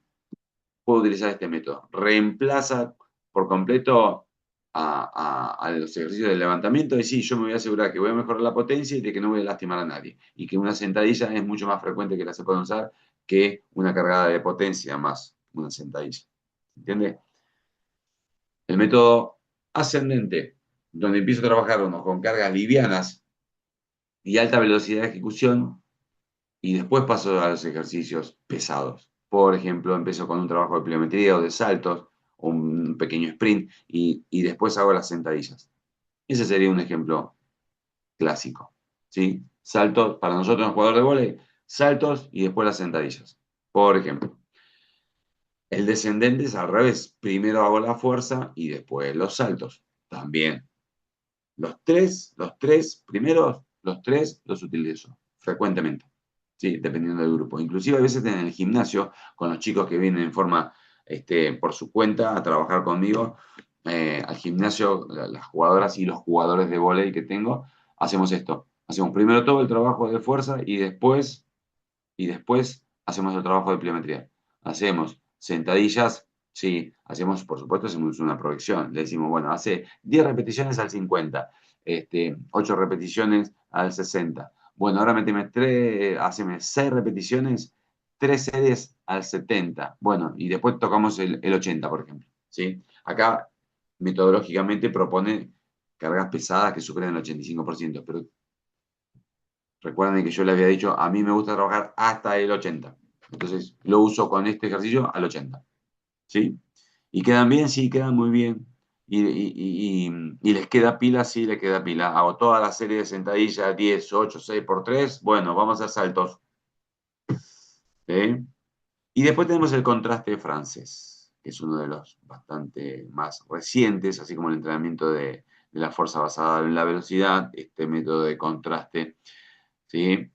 Speaker 2: puedo utilizar este método. Reemplaza por completo a los ejercicios de levantamiento y sí, yo me voy a asegurar que voy a mejorar la potencia y de que no voy a lastimar a nadie. Y que una sentadilla es mucho más frecuente que la se puede usar que una cargada de potencia más una sentadilla. ¿Entiendes? El método ascendente, donde empiezo a trabajar uno con cargas livianas y alta velocidad de ejecución, y después paso a los ejercicios pesados. Por ejemplo, empiezo con un trabajo de pliometría o de saltos, un pequeño sprint, y después hago las sentadillas. Ese sería un ejemplo clásico. ¿Sí? Saltos, para nosotros, un jugador de vóley, saltos y después las sentadillas. Por ejemplo. El descendente es al revés. Primero hago la fuerza y después los saltos. También. Los tres primeros, los tres los utilizo frecuentemente. Sí, dependiendo del grupo. Inclusive a veces en el gimnasio, con los chicos que vienen en forma por su cuenta a trabajar conmigo, al gimnasio, las jugadoras y los jugadores de vóley que tengo, hacemos esto. Hacemos primero todo el trabajo de fuerza y después hacemos el trabajo de pliometría. Hacemos sentadillas, sí, hacemos, por supuesto, hacemos una proyección. Le decimos, bueno, hace 10 repeticiones al 50, 8 repeticiones al 60. Bueno, ahora haceme 6 repeticiones, 3 series al 70. Bueno, y después tocamos el 80, por ejemplo. ¿Sí? Acá, metodológicamente, propone cargas pesadas que superen el 85%, pero recuerden que yo le había dicho, a mí me gusta trabajar hasta el 80. Entonces lo uso con este ejercicio al 80. ¿Sí? ¿Y quedan bien? Sí, quedan muy bien. ¿Y les queda pila? Sí, les queda pila. Hago toda la serie de sentadillas, 10, 8, 6 por 3. Bueno, vamos a hacer saltos. ¿Sí? Y después tenemos el contraste francés, que es uno de los bastante más recientes, así como el entrenamiento de la fuerza basada en la velocidad, este método de contraste. ¿Sí?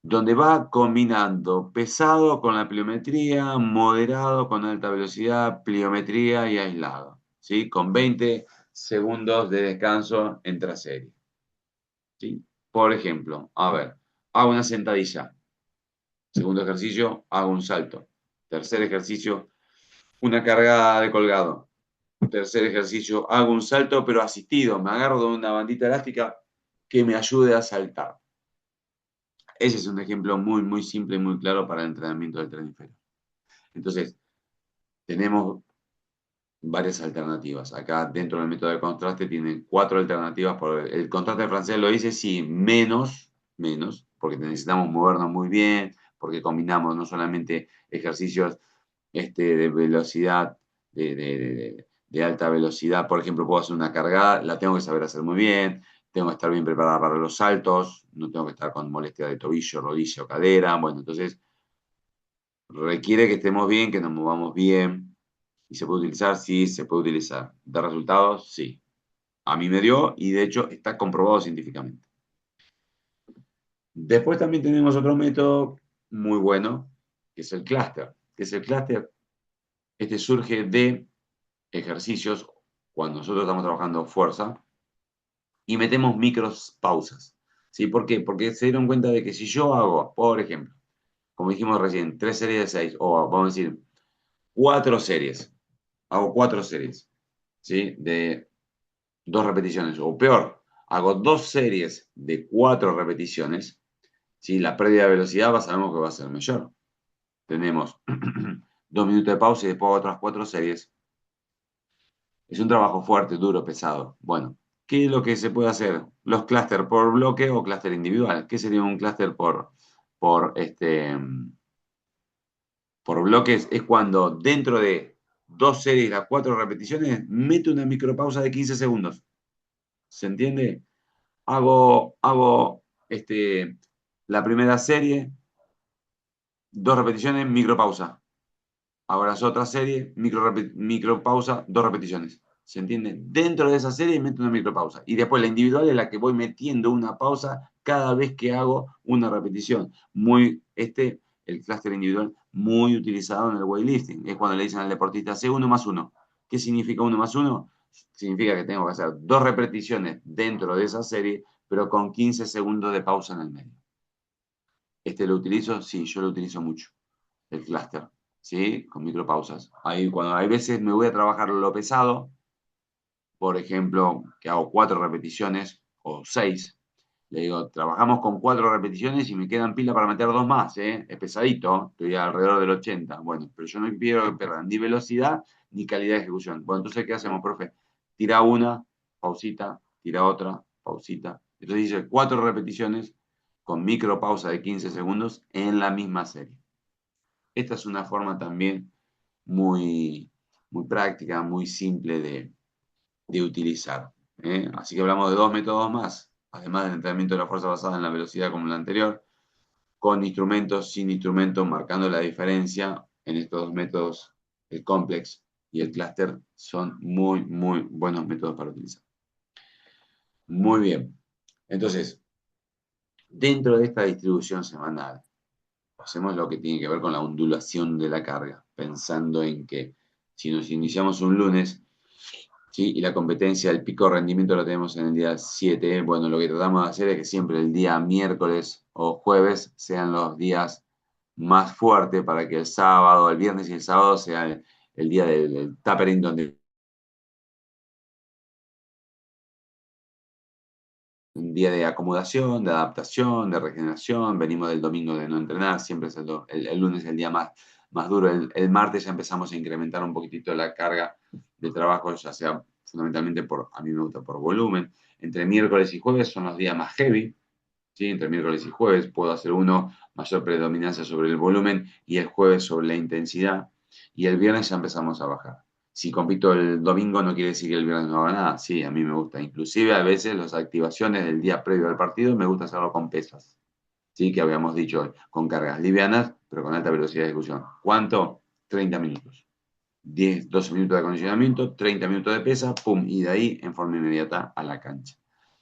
Speaker 2: Donde va combinando pesado con la pliometría, moderado con alta velocidad, pliometría y aislado, ¿sí? Con 20 segundos de descanso entre serie, ¿sí? Por ejemplo, a ver, hago una sentadilla, segundo ejercicio, hago un salto, tercer ejercicio, una cargada de colgado, tercer ejercicio, hago un salto pero asistido, me agarro de una bandita elástica que me ayude a saltar. Ese es un ejemplo muy, muy simple y muy claro para el entrenamiento del tren inferior. Entonces, tenemos varias alternativas. Acá dentro del método de contraste tienen 4 alternativas. El contraste francés lo dice, sí, menos, porque necesitamos movernos muy bien, porque combinamos no solamente ejercicios de velocidad, de alta velocidad. Por ejemplo, puedo hacer una cargada, la tengo que saber hacer muy bien, tengo que estar bien preparada para los saltos, no tengo que estar con molestia de tobillo, rodilla o cadera. Bueno, entonces requiere que estemos bien, que nos movamos bien. ¿Y se puede utilizar? Sí, se puede utilizar. ¿Da resultados? Sí. A mí me dio y de hecho está comprobado científicamente. Después también tenemos otro método muy bueno, que es el clúster. ¿Qué es el clúster? Este surge de ejercicios cuando nosotros estamos trabajando fuerza y metemos micros pausas. ¿Sí? ¿Por qué? Porque se dieron cuenta de que si yo hago, por ejemplo, como dijimos recién, 3 series de 6, o vamos a decir 4 series, hago 4 series, ¿sí? De 2 repeticiones, o peor, hago 2 series de 4 repeticiones, ¿sí? La pérdida de velocidad sabemos que va a ser mayor. Tenemos 2 minutos de pausa y después otras 4 series. Es un trabajo fuerte, duro, pesado. Bueno, ¿qué es lo que se puede hacer? Los clúster por bloque o clúster individual. ¿Qué sería un clúster por, este, por bloques? Es cuando dentro de 2 series, las 4 repeticiones, meto una micropausa de 15 segundos. ¿Se entiende? Hago la primera serie, 2 repeticiones, micropausa. Hago las otras series, micropausa, 2 repeticiones. ¿Se entiende? Dentro de esa serie meto una micropausa. Y después la individual es la que voy metiendo una pausa cada vez que hago una repetición. El clúster individual, muy utilizado en el weightlifting. Es cuando le dicen al deportista, hace 1 más 1. ¿Qué significa 1 más 1? Significa que tengo que hacer 2 repeticiones dentro de esa serie, pero con 15 segundos de pausa en el medio. ¿Lo utilizo? Sí, yo lo utilizo mucho, el clúster, ¿sí? Con micropausas. Ahí cuando hay veces me voy a trabajar lo pesado, por ejemplo, que hago 4 repeticiones o 6, Le digo, trabajamos con 4 repeticiones y me quedan pila para meter 2 más, ¿eh? Es pesadito, estoy alrededor del 80. Bueno, pero yo no quiero que pierdan ni velocidad ni calidad de ejecución. Bueno, entonces, ¿qué hacemos, profe? Tira una, pausita, tira otra, pausita. Entonces hice 4 repeticiones con micro pausa de 15 segundos en la misma serie. Esta es una forma también muy, muy práctica, muy simple de utilizar. Así que hablamos de 2 métodos más, además del entrenamiento de la fuerza basada en la velocidad como el anterior, con instrumentos, sin instrumentos, marcando la diferencia en estos 2 métodos, el complex y el cluster, son muy, muy buenos métodos para utilizar. Muy bien. Entonces, dentro de esta distribución semanal, hacemos lo que tiene que ver con la ondulación de la carga, pensando en que si nos iniciamos un lunes, ¿sí? Y la competencia, el pico de rendimiento lo tenemos en el día 7. Bueno, lo que tratamos de hacer es que siempre el día miércoles o jueves sean los días más fuertes para que el sábado, el viernes y el sábado sea el día del tapering, donde un día de acomodación, de adaptación, de regeneración. Venimos del domingo de no entrenar, siempre es el lunes el día más duro. El martes ya empezamos a incrementar un poquitito la carga de trabajo, ya sea fundamentalmente a mí me gusta por volumen. Entre miércoles y jueves son los días más heavy, ¿sí? Entre miércoles y jueves puedo hacer uno mayor predominancia sobre el volumen y el jueves sobre la intensidad. Y el viernes ya empezamos a bajar. Si compito el domingo no quiere decir que el viernes no haga nada. Sí, a mí me gusta. Inclusive a veces las activaciones del día previo al partido me gusta hacerlo con pesas. Sí, que habíamos dicho hoy, con cargas livianas, pero con alta velocidad de ejecución. ¿Cuánto? 30 minutos. 10, 12 minutos de acondicionamiento, 30 minutos de pesa, pum, y de ahí en forma inmediata a la cancha.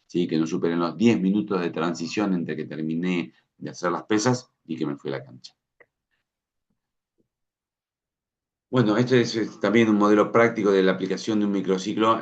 Speaker 2: ¿Sí? Que no superen los 10 minutos de transición entre que terminé de hacer las pesas y que me fui a la cancha. Bueno, este es también un modelo práctico de la aplicación de un microciclo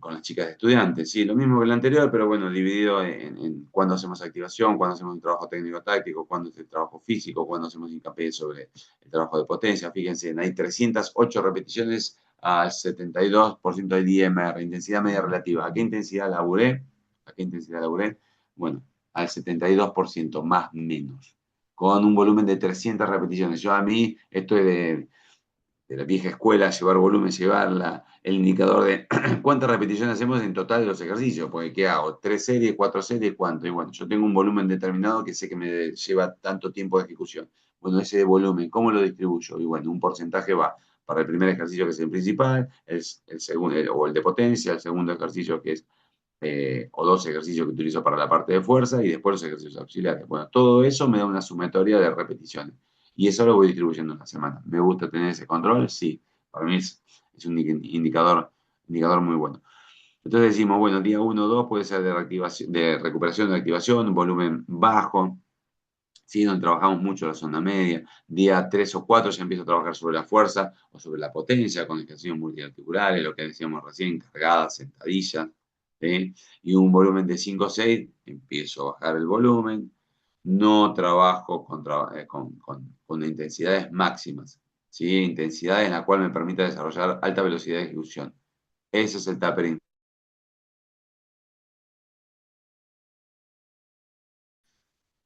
Speaker 2: con las chicas estudiantes. Sí, lo mismo que el anterior, pero bueno, dividido en cuándo hacemos activación, cuándo hacemos un trabajo técnico-táctico, cuándo es el trabajo físico, cuándo hacemos hincapié sobre el trabajo de potencia. Fíjense, hay 308 repeticiones al 72% del IMR, intensidad media relativa. ¿A qué intensidad laburé? ¿A qué intensidad laburé? Bueno, al 72% más menos, con un volumen de 300 repeticiones. Yo a mí estoy de la vieja escuela, llevar volumen, el indicador de cuántas repeticiones hacemos en total de los ejercicios, porque ¿qué hago? 3 series, 4 series, ¿cuánto? Y bueno, yo tengo un volumen determinado que sé que me lleva tanto tiempo de ejecución. Bueno, ese volumen, ¿cómo lo distribuyo? Y bueno, un porcentaje va para el primer ejercicio, que es el principal, el segundo, o el de potencia, el segundo ejercicio, que es o 2 ejercicios que utilizo para la parte de fuerza y después los ejercicios auxiliares. Bueno, todo eso me da una sumatoria de repeticiones y eso lo voy distribuyendo en la semana. ¿Me gusta tener ese control? Sí, para mí es un indicador muy bueno. Entonces decimos, bueno, día 1 2 puede ser de reactivación, de recuperación de activación, un volumen bajo, ¿sí? Donde trabajamos mucho la zona media. Día 3 o 4 ya empiezo a trabajar sobre la fuerza o sobre la potencia con ejercicios multiarticulares, lo que decíamos recién, cargadas, sentadillas. ¿Sí? Y un volumen de 5 o 6, empiezo a bajar el volumen. No trabajo con intensidades máximas, ¿sí? Intensidades en la cual me permita desarrollar alta velocidad de ejecución. Ese es el tapering.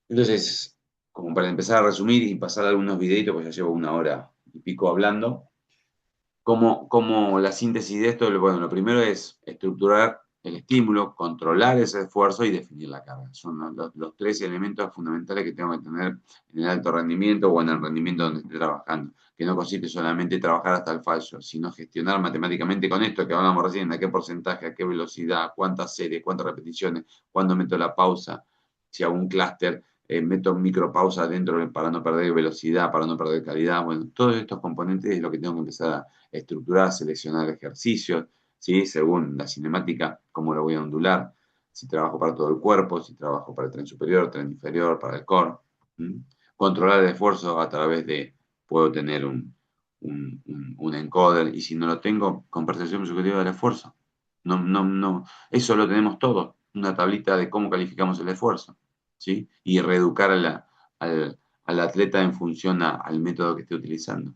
Speaker 2: Entonces, como para empezar a resumir y pasar algunos videitos, pues ya llevo 1 hora y pico hablando. Como la síntesis de esto, bueno, lo primero es estructurar el estímulo, controlar ese esfuerzo y definir la carga. Son los 3 elementos fundamentales que tengo que tener en el alto rendimiento o en el rendimiento donde esté trabajando. Que no consiste solamente en trabajar hasta el fallo, sino gestionar matemáticamente con esto que hablamos recién, a qué porcentaje, a qué velocidad, cuántas series, cuántas repeticiones, cuándo meto la pausa, si hago un clúster, meto micropausa dentro para no perder velocidad, para no perder calidad. Bueno, todos estos componentes es lo que tengo que empezar a estructurar, seleccionar ejercicios, ¿sí? Según la cinemática, cómo lo voy a ondular, si trabajo para todo el cuerpo, si trabajo para el tren superior, tren inferior, para el core. ¿Mm? Controlar el esfuerzo a través puedo tener un encoder, y si no lo tengo, con percepción subjetiva del esfuerzo. No, no, no, eso lo tenemos todo, una tablita de cómo calificamos el esfuerzo, ¿sí? Y reeducar al atleta en función al método que esté utilizando.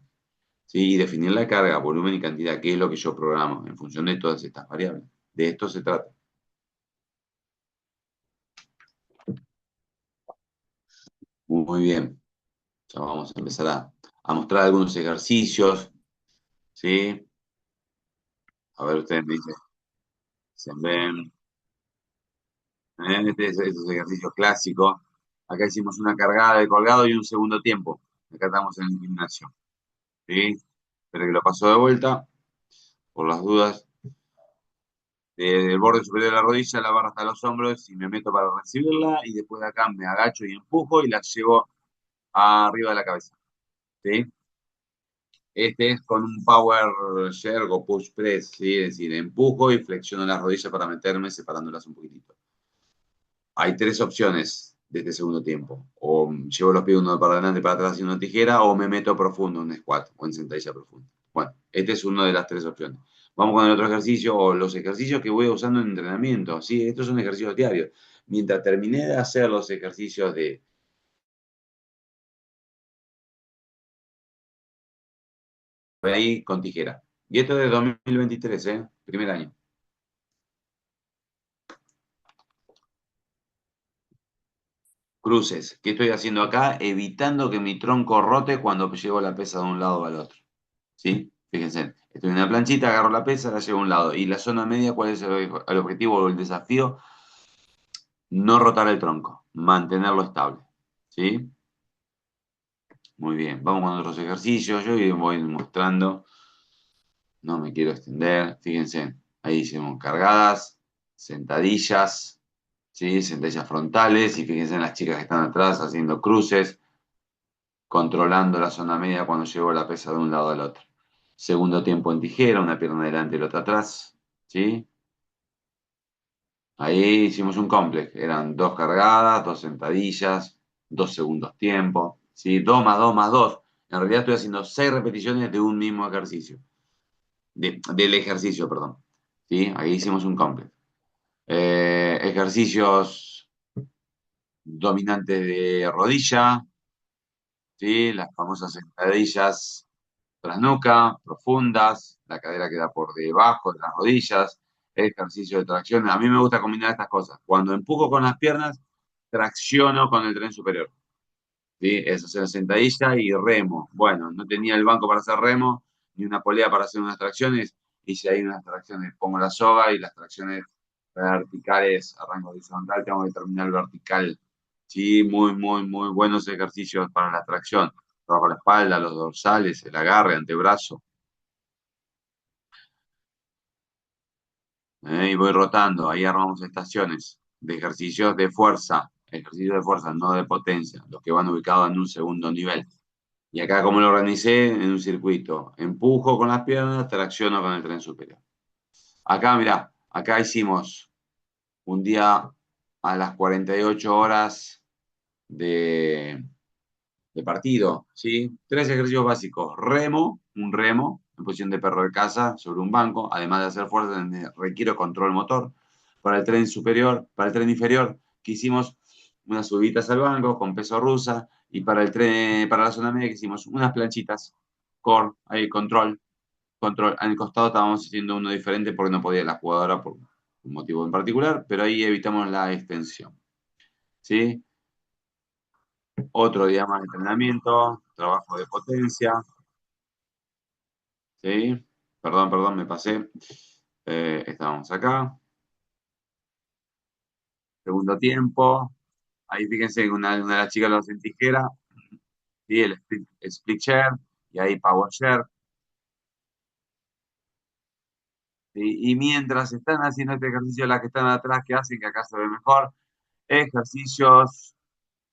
Speaker 2: ¿Sí? Y definir la carga, volumen y cantidad, que es lo que yo programo en función de todas estas variables. De esto se trata. Muy bien. Ya vamos a empezar a mostrar algunos ejercicios, ¿sí? A ver, ustedes me dicen, se ven, estos ejercicios clásicos. Acá hicimos una cargada de colgado y un segundo tiempo. Acá estamos en el gimnasio, ¿sí? Pero que lo paso de vuelta, por las dudas. Del borde superior de la rodilla, la barra hasta los hombros y me meto para recibirla y después de acá me agacho y empujo y la llevo arriba de la cabeza, ¿sí? Este es con un power jerk o push press, ¿sí? Es decir, empujo y flexiono las rodillas para meterme separándolas un poquitito. Hay tres opciones de este segundo tiempo. O llevo los pies uno para adelante, para atrás y una tijera, o me meto profundo en un squat o en sentadilla profunda. Bueno, este es una de las tres opciones. Vamos con el otro ejercicio o los ejercicios que voy usando en entrenamiento. Sí, estos son ejercicios diarios. Mientras terminé de hacer los ejercicios de ahí con tijera. Y esto es de 2023, ¿eh? Primer año. Cruces. ¿Qué estoy haciendo acá? Evitando que mi tronco rote cuando llevo la pesa de un lado al otro. ¿Sí? Fíjense, estoy en una planchita, agarro la pesa, la llevo a un lado. Y la zona media, ¿cuál es el objetivo o el desafío? No rotar el tronco, mantenerlo estable. ¿Sí? Muy bien. Vamos con otros ejercicios. Yo voy mostrando. No me quiero extender. Fíjense, ahí hicimos cargadas, sentadillas, ¿sí? Sentadillas frontales. Y fíjense en las chicas que están atrás haciendo cruces, controlando la zona media cuando llevo la pesa de un lado al otro. Segundo tiempo en tijera, una pierna adelante y la otra atrás. ¿Sí? Ahí hicimos un complex. Eran dos cargadas, dos sentadillas, dos segundos tiempo. ¿Sí? Dos más dos más dos. En realidad estoy haciendo 6 repeticiones de un mismo ejercicio. Del ejercicio, perdón. ¿Sí? Ahí hicimos un complex. Ejercicios dominantes de rodilla. ¿Sí? Las famosas sentadillas tras nuca, profundas, la cadera queda por debajo de las rodillas, ejercicio de tracción. A mí me gusta combinar estas cosas. Cuando empujo con las piernas, tracciono con el tren superior. ¿Sí? Es hacer sentadilla y remo. Bueno, no tenía el banco para hacer remo, ni una polea para hacer unas tracciones. Hice ahí unas tracciones, pongo la soga y las tracciones verticales a rango horizontal, tengo que terminar vertical. Sí, muy, muy, muy buenos ejercicios para la tracción. Trabajo la espalda, los dorsales, el agarre, antebrazo. Y voy rotando, ahí armamos estaciones de ejercicios de fuerza, no de potencia, los que van ubicados en un segundo nivel. Y acá, como lo organicé, en un circuito, empujo con las piernas, tracciono con el tren superior. Acá, mirá, acá hicimos un día a las 48 horas de, de partido, ¿sí? Tres ejercicios básicos. Remo, un remo en posición de perro de casa sobre un banco, además de hacer fuerza, donde requiero control motor. Para el tren superior, para el tren inferior, que hicimos unas subidas al banco con peso rusa, y para el tren, para la zona media, que hicimos unas planchitas, core, ahí, control, control. En el costado estábamos haciendo uno diferente porque no podía la jugadora por un motivo en particular, pero ahí evitamos la extensión. ¿Sí? Otro día más de entrenamiento, trabajo de potencia, ¿sí? Perdón, perdón, me pasé. Estábamos acá. Segundo tiempo. Ahí fíjense que una de las chicas lo hace en tijera, ¿sí? El split share, y ahí power share. ¿Sí? Y mientras están haciendo este ejercicio, las que están atrás, que hacen que acá se ve mejor, ejercicios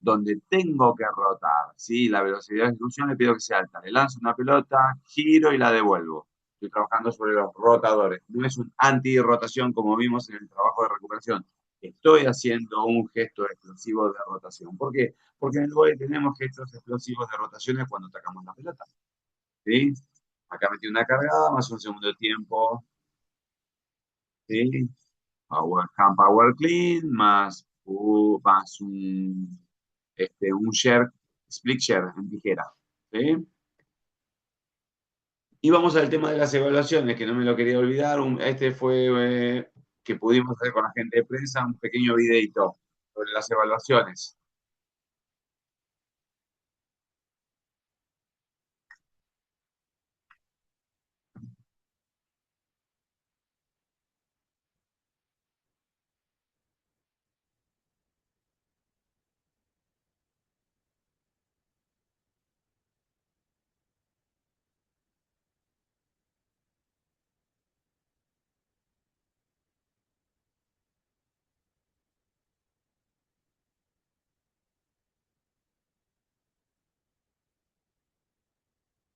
Speaker 2: donde tengo que rotar, ¿sí? La velocidad de ejecución le pido que sea alta. Le lanzo una pelota, giro y la devuelvo. Estoy trabajando sobre los rotadores. No es un anti-rotación como vimos en el trabajo de recuperación. Estoy haciendo un gesto explosivo de rotación. ¿Por qué? Porque en el vóley tenemos gestos explosivos de rotaciones cuando atacamos la pelota. ¿Sí? Acá metí una cargada, más un segundo tiempo. ¿Sí? Power clean, más un share, split share en tijera. ¿Sí? Y vamos al tema de las evaluaciones, que no me lo quería olvidar. Este fue que pudimos hacer con la gente de prensa un pequeño videito sobre las evaluaciones.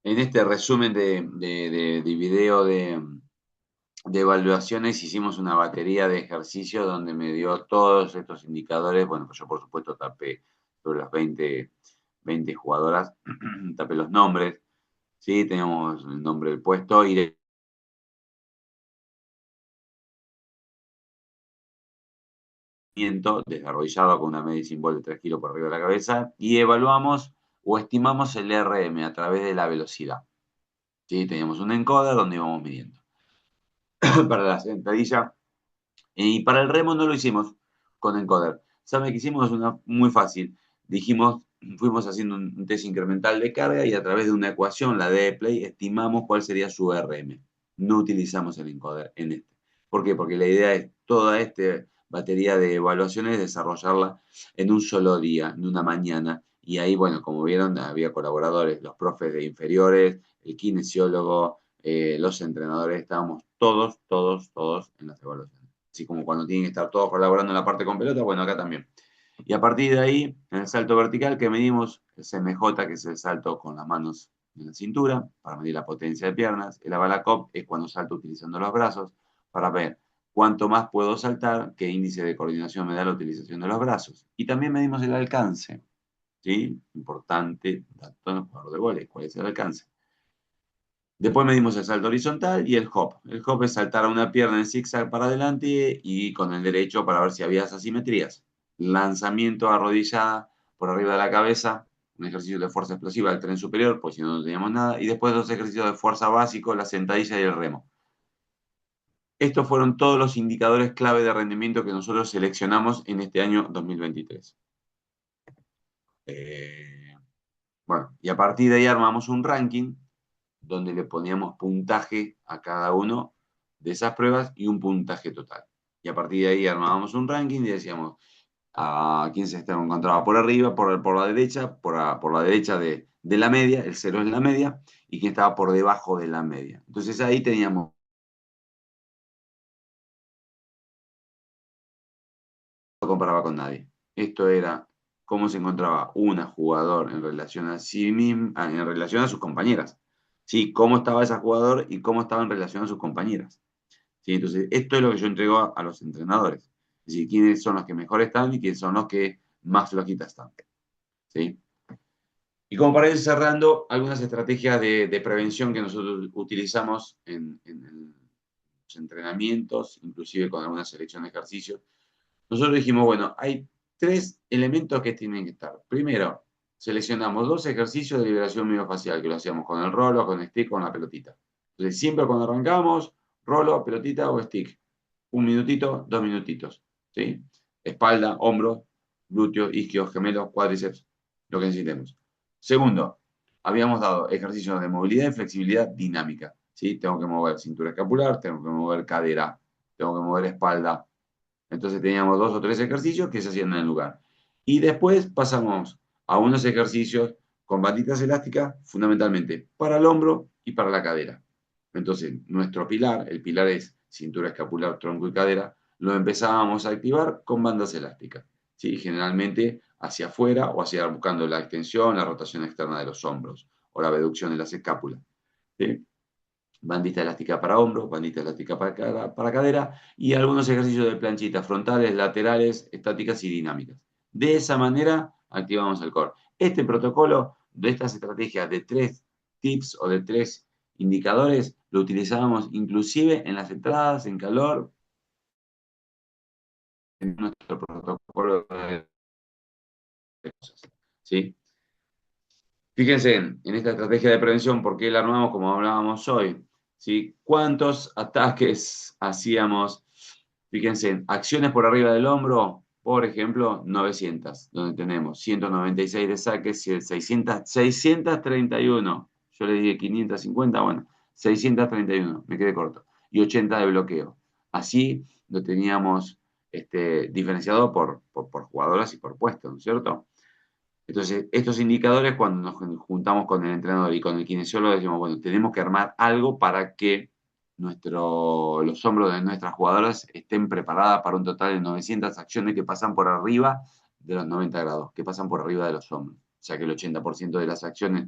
Speaker 2: en este resumen de video de evaluaciones hicimos una batería de ejercicios donde me dio todos estos indicadores. Bueno, pues yo por supuesto tapé sobre las 20 jugadoras, tapé los nombres, ¿sí? Teníamos el nombre del puesto y desarrollado con una medicine ball de 3 kilos por arriba de la cabeza y evaluamos o estimamos el RM a través de la velocidad. ¿Sí? Teníamos un encoder donde íbamos midiendo. Para la sentadilla y para el remo no lo hicimos con encoder. ¿Saben qué hicimos? Una muy fácil. Dijimos, fuimos haciendo un test incremental de carga y a través de una ecuación, la de Play, estimamos cuál sería su RM. No utilizamos el encoder en este. ¿Por qué? Porque la idea es toda esta batería de evaluaciones desarrollarla en un solo día, en una mañana. Y ahí, bueno, como vieron, había colaboradores, los profes de inferiores, el kinesiólogo, los entrenadores, estábamos todos en las evaluaciones. Así como cuando tienen que estar todos colaborando en la parte con pelota, bueno, acá también. Y a partir de ahí, en el salto vertical que medimos, el CMJ, que es el salto con las manos en la cintura, para medir la potencia de piernas. El Abalacop es cuando salto utilizando los brazos, para ver cuánto más puedo saltar, qué índice de coordinación me da la utilización de los brazos. Y también medimos el alcance, ¿sí? Importante dato en el jugador de vóley, cuál es el alcance. Después medimos el salto horizontal y el hop. El hop es saltar a una pierna en zigzag para adelante y con el derecho para ver si había asimetrías. Lanzamiento arrodillada por arriba de la cabeza, un ejercicio de fuerza explosiva del tren superior, pues si no, no teníamos nada. Y después dos ejercicios de fuerza básico, la sentadilla y el remo. Estos fueron todos los indicadores clave de rendimiento que nosotros seleccionamos en este año 2023. Bueno, y a partir de ahí armamos un ranking donde le poníamos puntaje a cada uno de esas pruebas y un puntaje total. Y a partir de ahí armábamos un ranking y decíamos a quién se encontraba por arriba, por la derecha, por la derecha de la media, el cero es la media, y quién estaba por debajo de la media. Entonces ahí teníamos, no comparaba con nadie. Esto era cómo se encontraba una jugador en relación a sí misma, en relación a sus compañeras. Sí, cómo estaba esa jugador y cómo estaba en relación a sus compañeras. ¿Sí? Entonces, esto es lo que yo entrego a los entrenadores. Es decir, quiénes son los que mejor están y quiénes son los que más flojitas están. ¿Sí? Y como para ir cerrando, algunas estrategias de prevención que nosotros utilizamos en los entrenamientos, inclusive con alguna selección de ejercicios. Nosotros dijimos, bueno, hay tres elementos que tienen que estar. Primero, seleccionamos dos ejercicios de liberación miofascial, que lo hacíamos con el rolo, con el stick, con la pelotita. Entonces, siempre cuando arrancamos, rolo, pelotita o stick. Un minutito, 2 minutitos. ¿Sí? Espalda, hombro, glúteo, isquio, gemelos, cuádriceps, lo que necesitemos. Segundo, habíamos dado ejercicios de movilidad y flexibilidad dinámica. ¿Sí? Tengo que mover cintura escapular, tengo que mover cadera, tengo que mover espalda. Entonces teníamos dos o tres ejercicios que se hacían en el lugar. Y después pasamos a unos ejercicios con banditas elásticas, fundamentalmente para el hombro y para la cadera. Entonces, nuestro pilar, el pilar es cintura escapular, tronco y cadera, lo empezábamos a activar con bandas elásticas. ¿Sí? Generalmente hacia afuera o hacia buscando la extensión, la rotación externa de los hombros o la reducción de las escápulas. ¿Sí? Bandita elástica para hombros, bandita elástica para cadera y algunos ejercicios de planchitas frontales, laterales, estáticas y dinámicas. De esa manera activamos el core. Este protocolo de estas estrategias de 3 tips o de 3 indicadores lo utilizábamos inclusive en las entradas en calor en nuestro protocolo de cosas. ¿Sí? Fíjense en esta estrategia de prevención, ¿por qué la armamos como hablábamos hoy? ¿Sí? ¿Cuántos ataques hacíamos? Fíjense, en acciones por arriba del hombro, por ejemplo, 900, donde tenemos 196 de saques, 631. Yo le dije 550, bueno, 631, me quedé corto. Y 80 de bloqueo. Así lo teníamos diferenciado por jugadoras y por puestos, ¿no es cierto? Entonces, estos indicadores, cuando nos juntamos con el entrenador y con el kinesiólogo, decimos, bueno, tenemos que armar algo para que los hombros de nuestras jugadoras estén preparadas para un total de 900 acciones que pasan por arriba de los 90 grados, que pasan por arriba de los hombros. O sea que el 80% de las acciones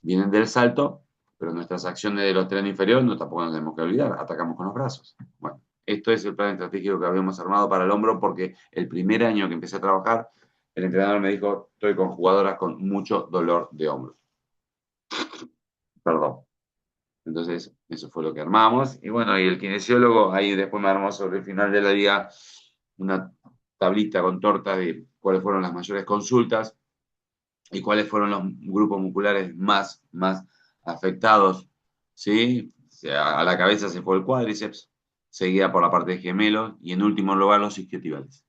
Speaker 2: Vienen del salto, pero nuestras acciones de los tren inferior no tampoco nos tenemos que olvidar, atacamos con los brazos. Bueno, esto es el plan estratégico que habíamos armado para el hombro porque el primer año que empecé a trabajar, el entrenador me dijo, estoy con jugadoras con mucho dolor de hombro. Perdón. Entonces, eso fue lo que armamos. Y bueno, y el kinesiólogo ahí después me armó sobre el final de la liga una tablita con torta de cuáles fueron las mayores consultas y cuáles fueron los grupos musculares más afectados, ¿sí? O sea, a la cabeza se fue el cuádriceps, seguida por la parte de gemelos y en último lugar los isquiotibiales.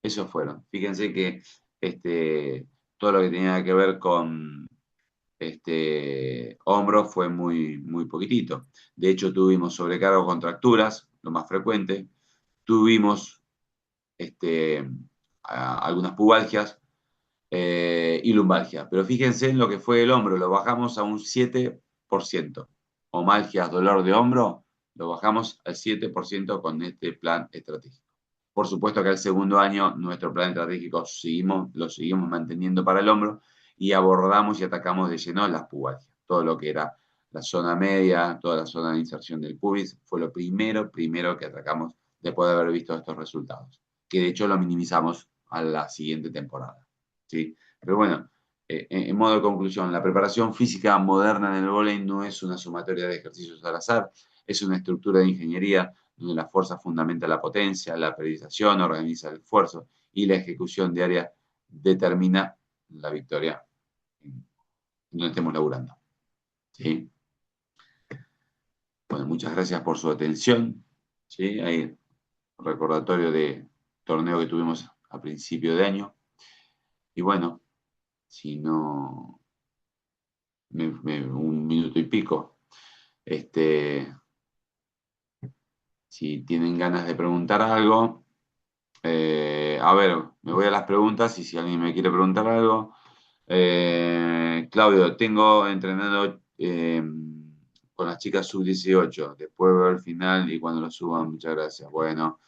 Speaker 2: Esos fueron. Fíjense que todo lo que tenía que ver con hombros fue muy poquitito. De hecho, tuvimos sobrecargo contracturas, lo más frecuente. Tuvimos algunas pubalgias y lumbalgia. Pero fíjense en lo que fue el hombro, lo bajamos a un 7%. Omalgias, dolor de hombro, lo bajamos al 7% con este plan estratégico. Por supuesto que al segundo año nuestro plan estratégico lo seguimos manteniendo para el hombro y abordamos y atacamos de lleno las pubalgias. Todo lo que era la zona media, toda la zona de inserción del pubis, fue lo primero que atacamos después de haber visto estos resultados. Que de hecho lo minimizamos a la siguiente temporada. ¿Sí? Pero bueno, en modo de conclusión, la preparación física moderna en el vóley no es una sumatoria de ejercicios al azar, es una estructura de ingeniería donde la fuerza fundamenta la potencia, la periodización organiza el esfuerzo y la ejecución diaria determina la victoria en donde estemos laburando. ¿Sí? Bueno, muchas gracias por su atención. ¿Sí? Ahí recordatorio de torneo que tuvimos a principio de año. Y bueno, si no, un minuto y pico. Si tienen ganas de preguntar algo, a ver, me voy a las preguntas y si alguien me quiere preguntar algo. Claudio, tengo entrenando con las chicas sub-18. Después veo el final y cuando lo suban, muchas gracias. Bueno,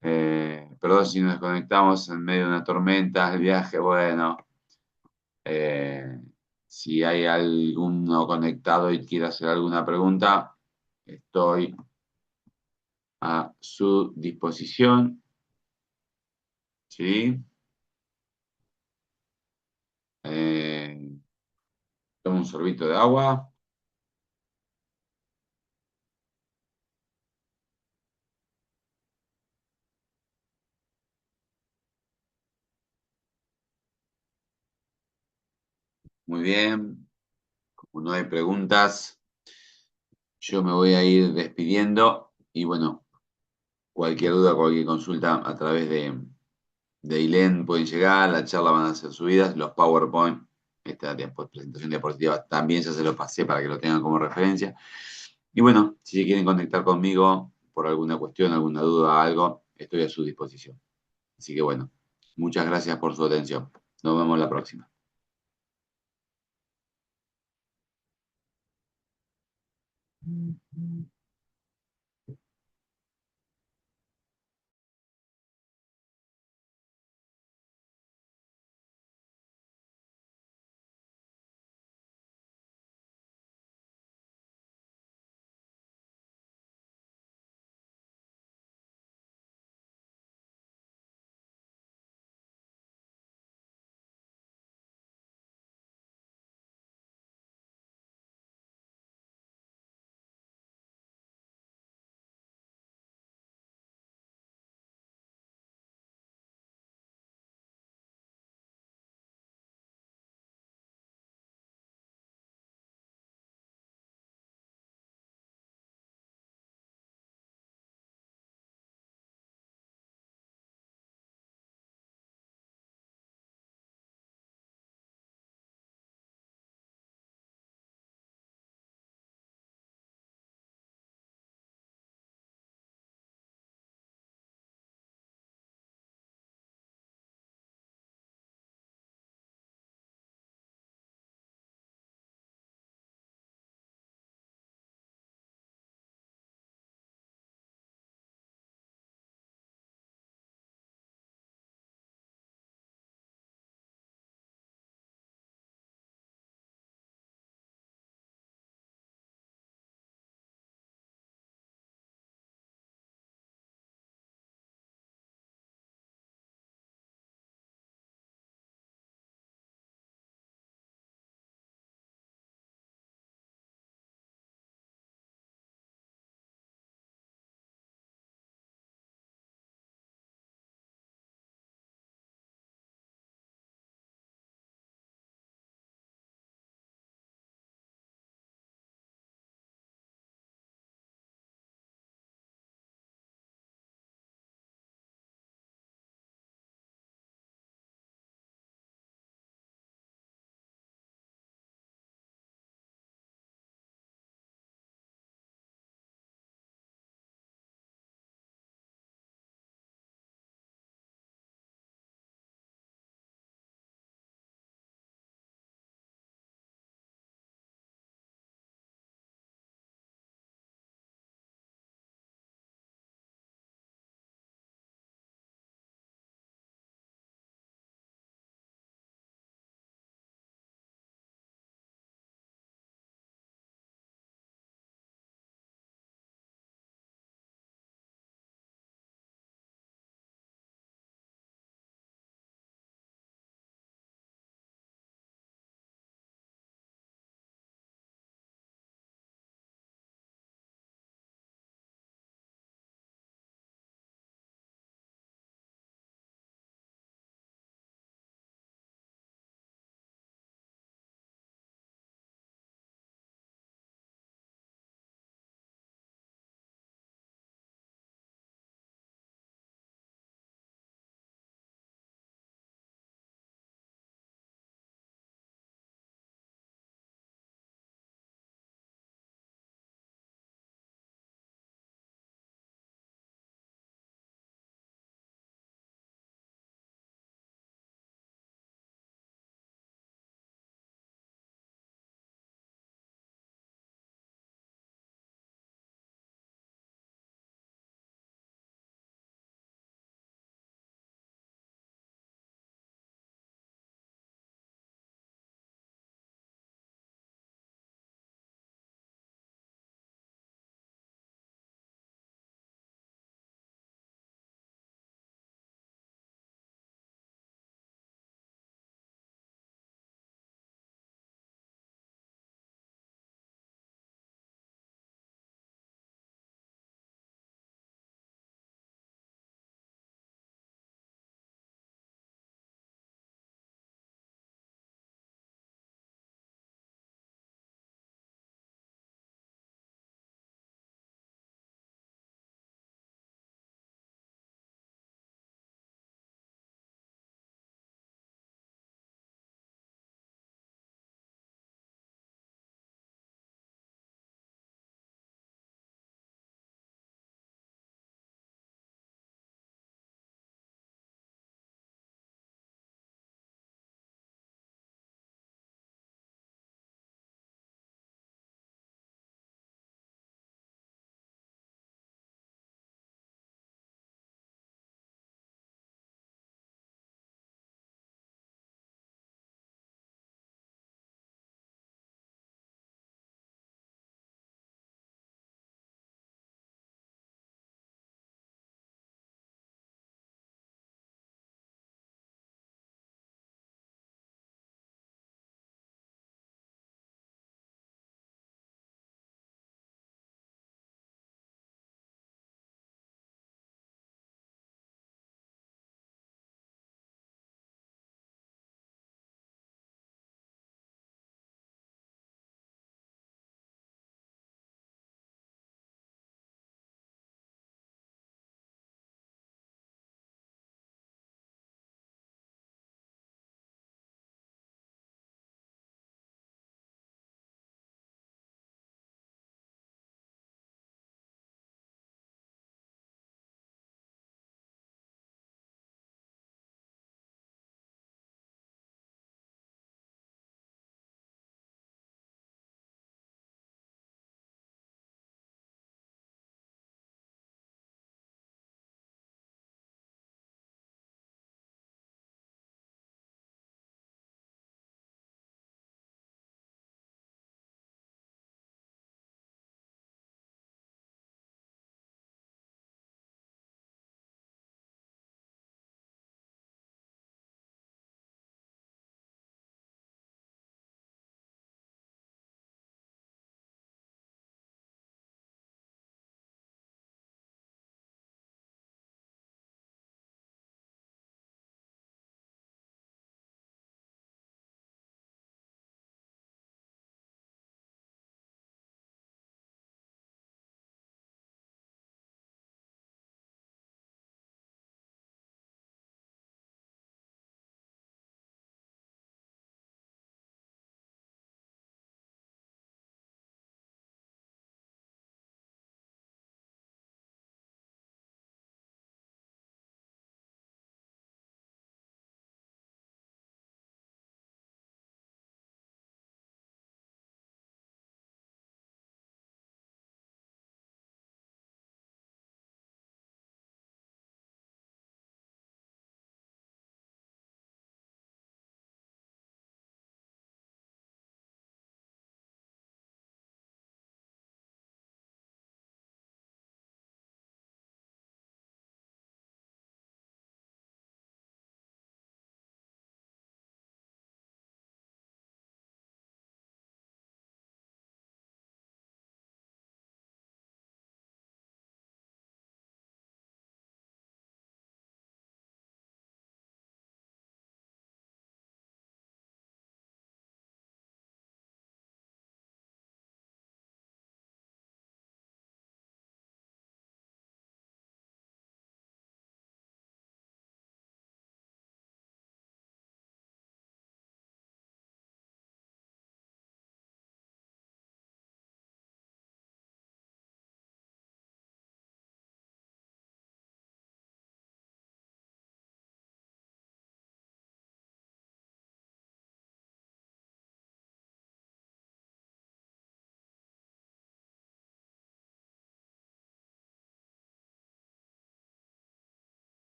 Speaker 2: perdón si nos desconectamos en medio de una tormenta, el viaje, bueno. Eh, si hay alguno conectado y quiere hacer alguna pregunta, estoy a su disposición. ¿Sí? Eh, Tomo un sorbito de agua. Muy bien. Como no hay preguntas, yo me voy a ir despidiendo. Y bueno, cualquier duda, cualquier consulta a través de ILEN pueden llegar. La charla van a ser subidas. Los PowerPoint, esta presentación diapositiva, también ya se lo pasé para que lo tengan como referencia. Y bueno, si se quieren conectar conmigo por alguna cuestión, alguna duda, algo, estoy a su disposición. Así que bueno, muchas gracias por su atención. Nos vemos la próxima.